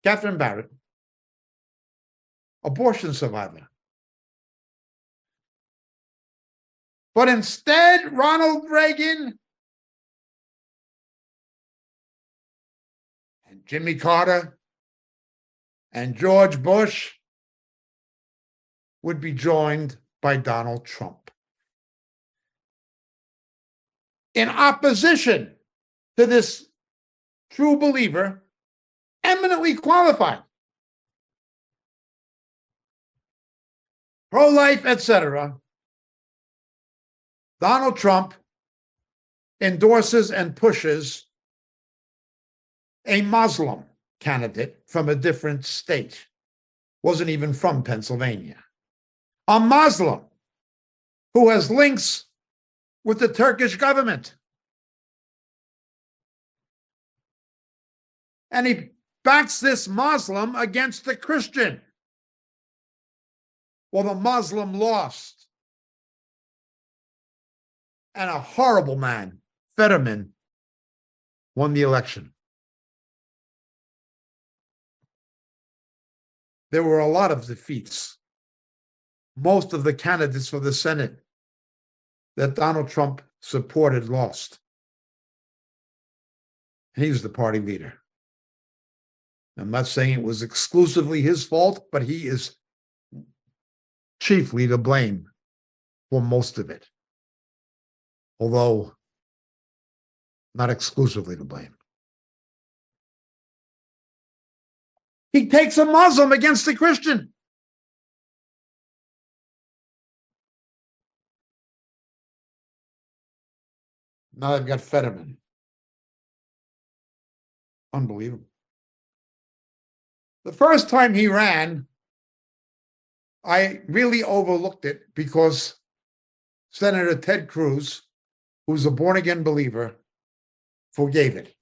Catherine Barrett, abortion survivor. But instead, Ronald Reagan and Jimmy Carter and George Bush would be joined by Donald Trump. In opposition to this true believer, eminently qualified, pro-life, etc., Donald Trump endorses and pushes a Muslim candidate from a different state, wasn't even from Pennsylvania, a Muslim who has links with the Turkish government. And he backs this Muslim against the Christian. Well, the Muslim lost. And a horrible man, Fetterman, won the election. There were a lot of defeats. Most of the candidates for the Senate that Donald Trump supported lost. He was the party leader. I'm not saying it was exclusively his fault, but he is chiefly to blame for most of it. Although not exclusively to blame. He takes a Muslim against a Christian. Now they've got Fetterman. Unbelievable. The first time he ran, I really overlooked it because Senator Ted Cruz, who's a born-again believer, forgave it.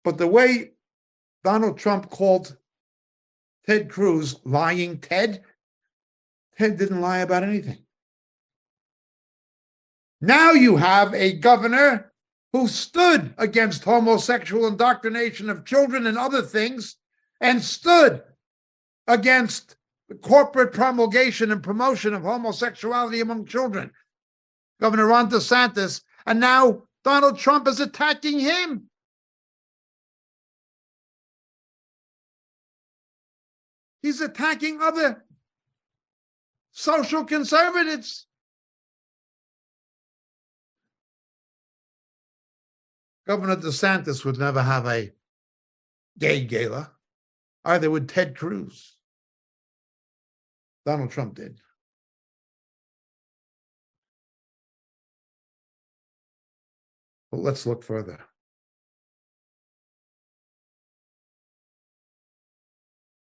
But the way Donald Trump called Ted Cruz lying Ted didn't lie about anything. Now you have a governor who stood against homosexual indoctrination of children and other things, and stood against the corporate promulgation and promotion of homosexuality among children, Governor Ron DeSantis, and now Donald Trump is attacking him. He's attacking other social conservatives. Governor DeSantis would never have a gay gala. Either would Ted Cruz. Donald Trump did. But let's look further.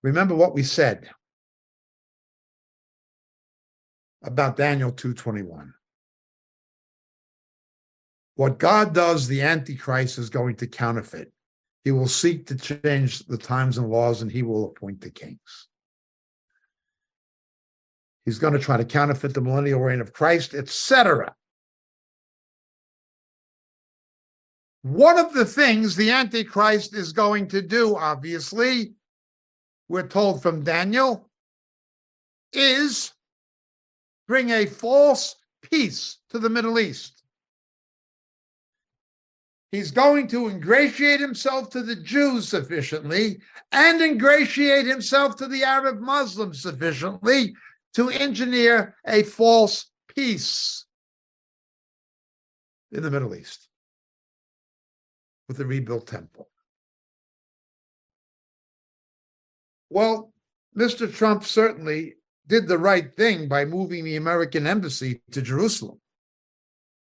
Remember what we said about Daniel 2:21. What God does, the Antichrist is going to counterfeit. He will seek to change the times and laws, and he will appoint the kings. He's going to try to counterfeit the millennial reign of Christ, etc. One of the things the Antichrist is going to do, obviously, we're told from Daniel, is bring a false peace to the Middle East. He's going to ingratiate himself to the Jews sufficiently and ingratiate himself to the Arab Muslims sufficiently to engineer a false peace in the Middle East with the rebuilt temple. Well, Mr. Trump certainly did the right thing by moving the American embassy to Jerusalem.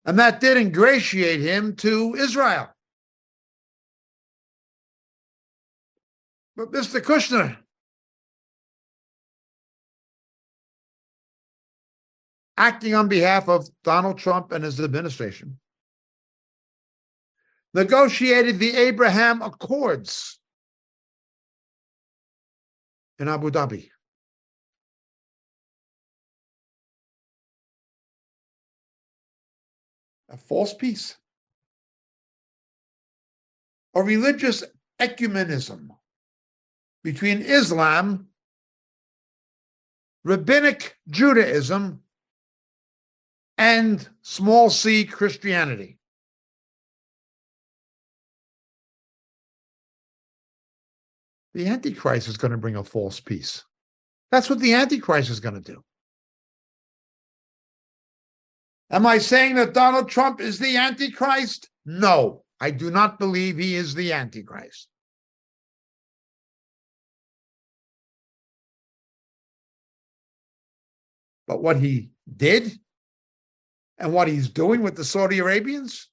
And that did ingratiate him to Israel. But Mr. Kushner, acting on behalf of Donald Trump and his administration, negotiated the Abraham Accords in Abu Dhabi. A false peace, a religious ecumenism between Islam, rabbinic Judaism, and small c Christianity. The Antichrist is going to bring a false peace. That's what the Antichrist is going to do. Am I saying that Donald Trump is the Antichrist? No, I do not believe he is the Antichrist. But what he did and what he's doing with the Saudi Arabians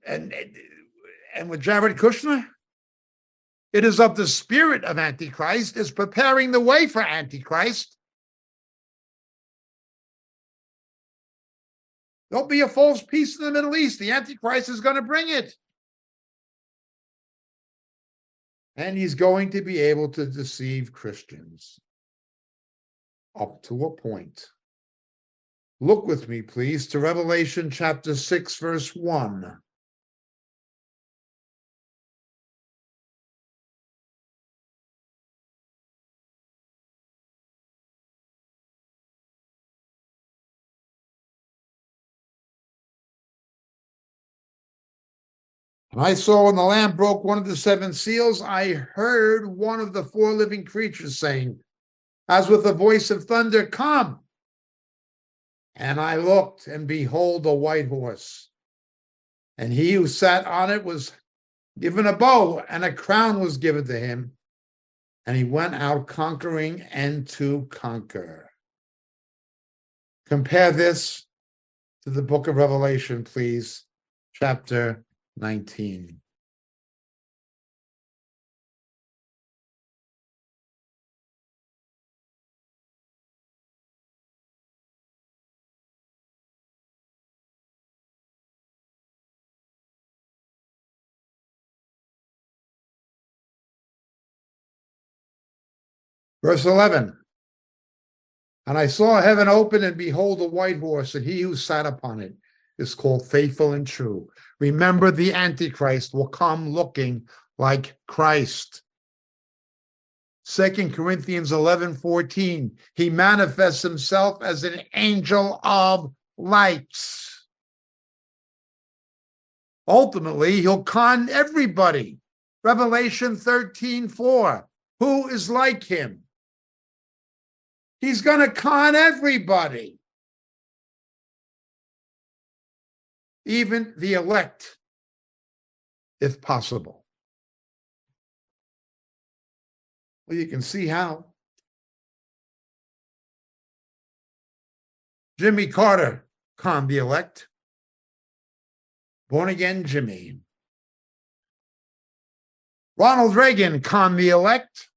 And with Jared Kushner, it is of the spirit of Antichrist, is preparing the way for Antichrist. There'll be a false peace in the Middle East. The Antichrist is going to bring it. And he's going to be able to deceive Christians up to a point. Look with me, please, to Revelation chapter 6, verse 1. And I saw when the Lamb broke one of the seven seals, I heard one of the four living creatures saying, as with a voice of thunder, come. And I looked, and behold, a white horse. And he who sat on it was given a bow, and a crown was given to him. And he went out conquering and to conquer. Compare this to the book of Revelation, please, chapter 19. Verse 11. And I saw heaven open, and behold, a white horse, and he who sat upon it is called Faithful and True. Remember, the Antichrist will come looking like Christ. 2 Corinthians 11:14, he manifests himself as an angel of lights. Ultimately, he'll con everybody. Revelation 13:4, who is like him? He's going to con everybody. Even the elect, if possible. Well, you can see how. Jimmy Carter conned the elect. Born again Jimmy. Ronald Reagan conned the elect.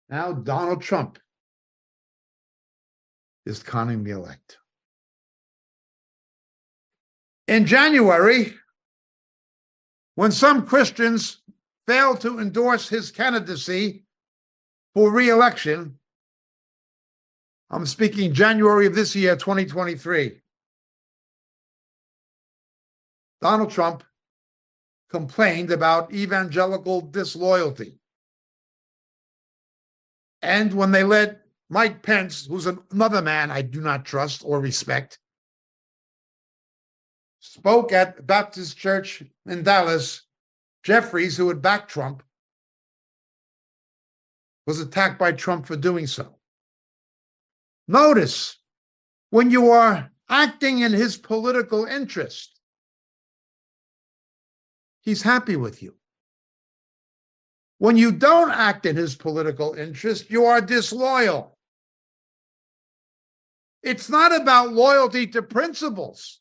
Now Donald Trump is conning the elect. In January, when some Christians failed to endorse his candidacy for re-election, I'm speaking January of this year, 2023, Donald Trump complained about evangelical disloyalty. And when they let Mike Pence, who's another man I do not trust or respect, spoke at Baptist Church in Dallas, Jeffries, who had backed Trump, was attacked by Trump for doing so. Notice, when you are acting in his political interest, he's happy with you. When you don't act in his political interest, you are disloyal. It's not about loyalty to principles.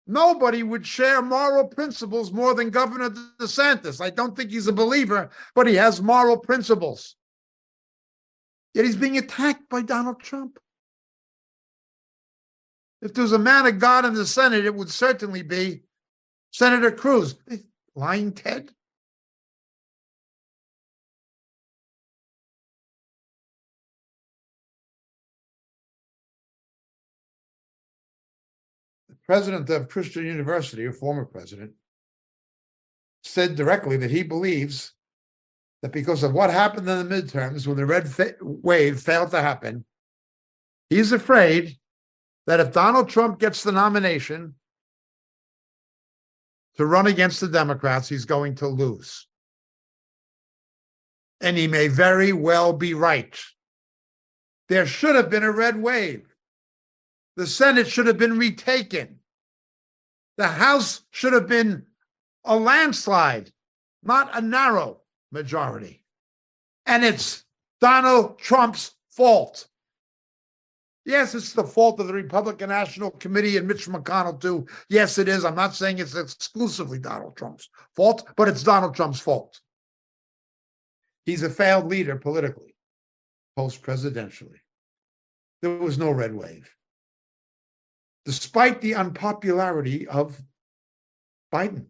Nobody would share moral principles more than Governor DeSantis. I don't think he's a believer, but he has moral principles. Yet he's being attacked by Donald Trump. If there's a man of God in the Senate, it would certainly be Senator Cruz. Lying Ted? President of Christian University, a former president, said directly that he believes that because of what happened in the midterms when the red wave failed to happen, he's afraid that if Donald Trump gets the nomination to run against the Democrats, he's going to lose. And he may very well be right. There should have been a red wave. The Senate should have been retaken. The House should have been a landslide, not a narrow majority. And it's Donald Trump's fault. Yes, it's the fault of the Republican National Committee and Mitch McConnell, too. Yes, it is. I'm not saying it's exclusively Donald Trump's fault, but it's Donald Trump's fault. He's a failed leader politically, post-presidentially. There was no red wave. Despite the unpopularity of Biden,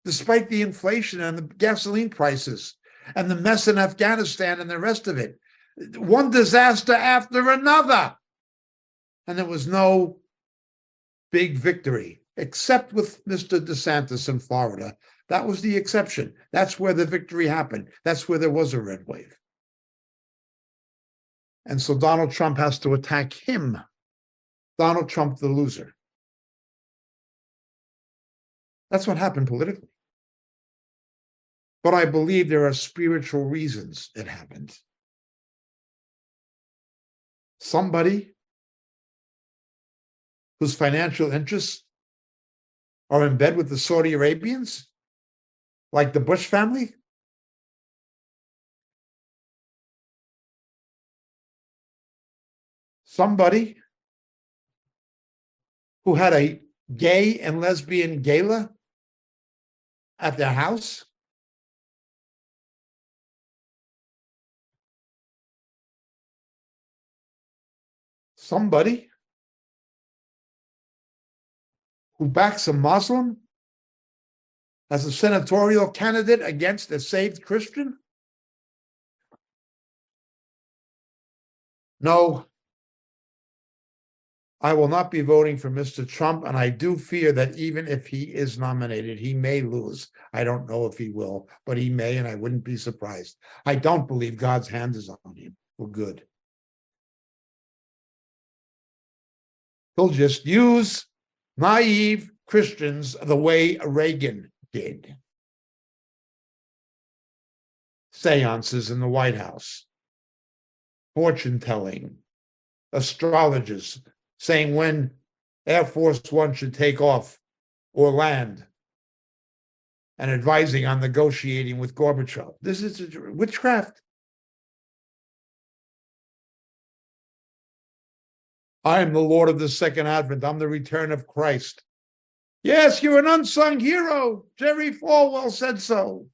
despite the inflation and the gasoline prices and the mess in Afghanistan and the rest of it, one disaster after another. And there was no big victory, except with Mr. DeSantis in Florida. That was the exception. That's where the victory happened. That's where there was a red wave. And so Donald Trump has to attack him. Donald Trump, the loser. That's what happened politically. But I believe there are spiritual reasons it happened. Somebody whose financial interests are in bed with the Saudi Arabians, like the Bush family? Somebody who had a gay and lesbian gala at their house? Somebody who backs a Muslim as a senatorial candidate against a saved Christian? No, I will not be voting for Mr. Trump, and I do fear that even if he is nominated, he may lose. I don't know if he will, but he may, and I wouldn't be surprised. I don't believe God's hand is on him for good. He'll just use naive Christians the way Reagan did. Seances in the White House, fortune telling, astrologers saying when Air Force One should take off or land, and advising on negotiating with Gorbachev. This is witchcraft. I am the Lord of the second advent. I'm the return of Christ. Yes, you're an unsung hero. Jerry Falwell said so.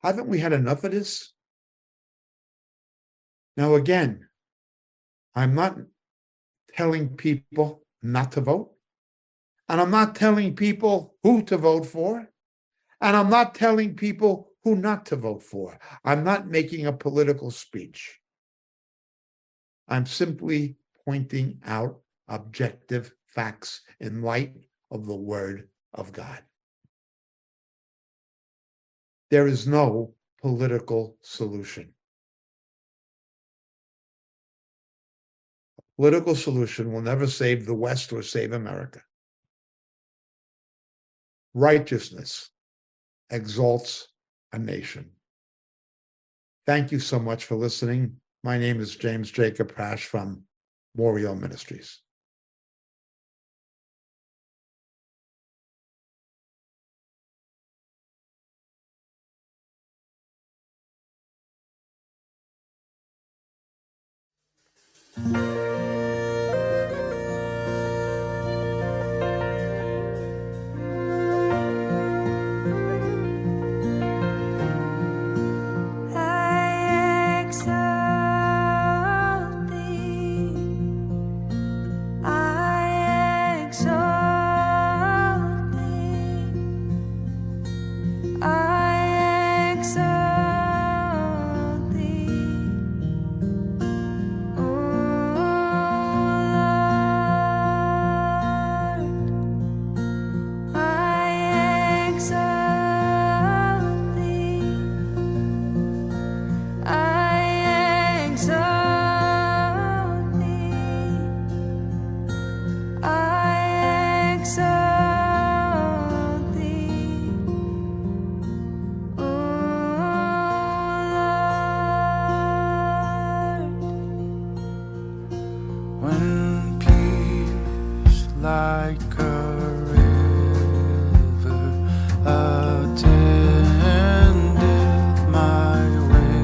Haven't we had enough of this? Now, again, I'm not telling people not to vote, and I'm not telling people who to vote for, and I'm not telling people who not to vote for. I'm not making a political speech. I'm simply pointing out objective facts in light of the Word of God. There is no political solution. A political solution will never save the West or save America. Righteousness exalts a nation. Thank you so much for listening. My name is James Jacob Prasch from Moriel Ministries.
Attendeth my way.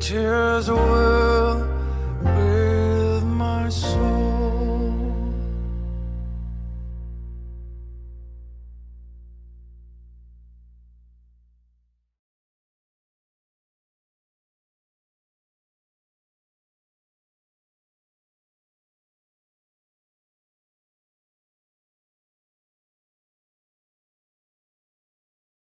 tears were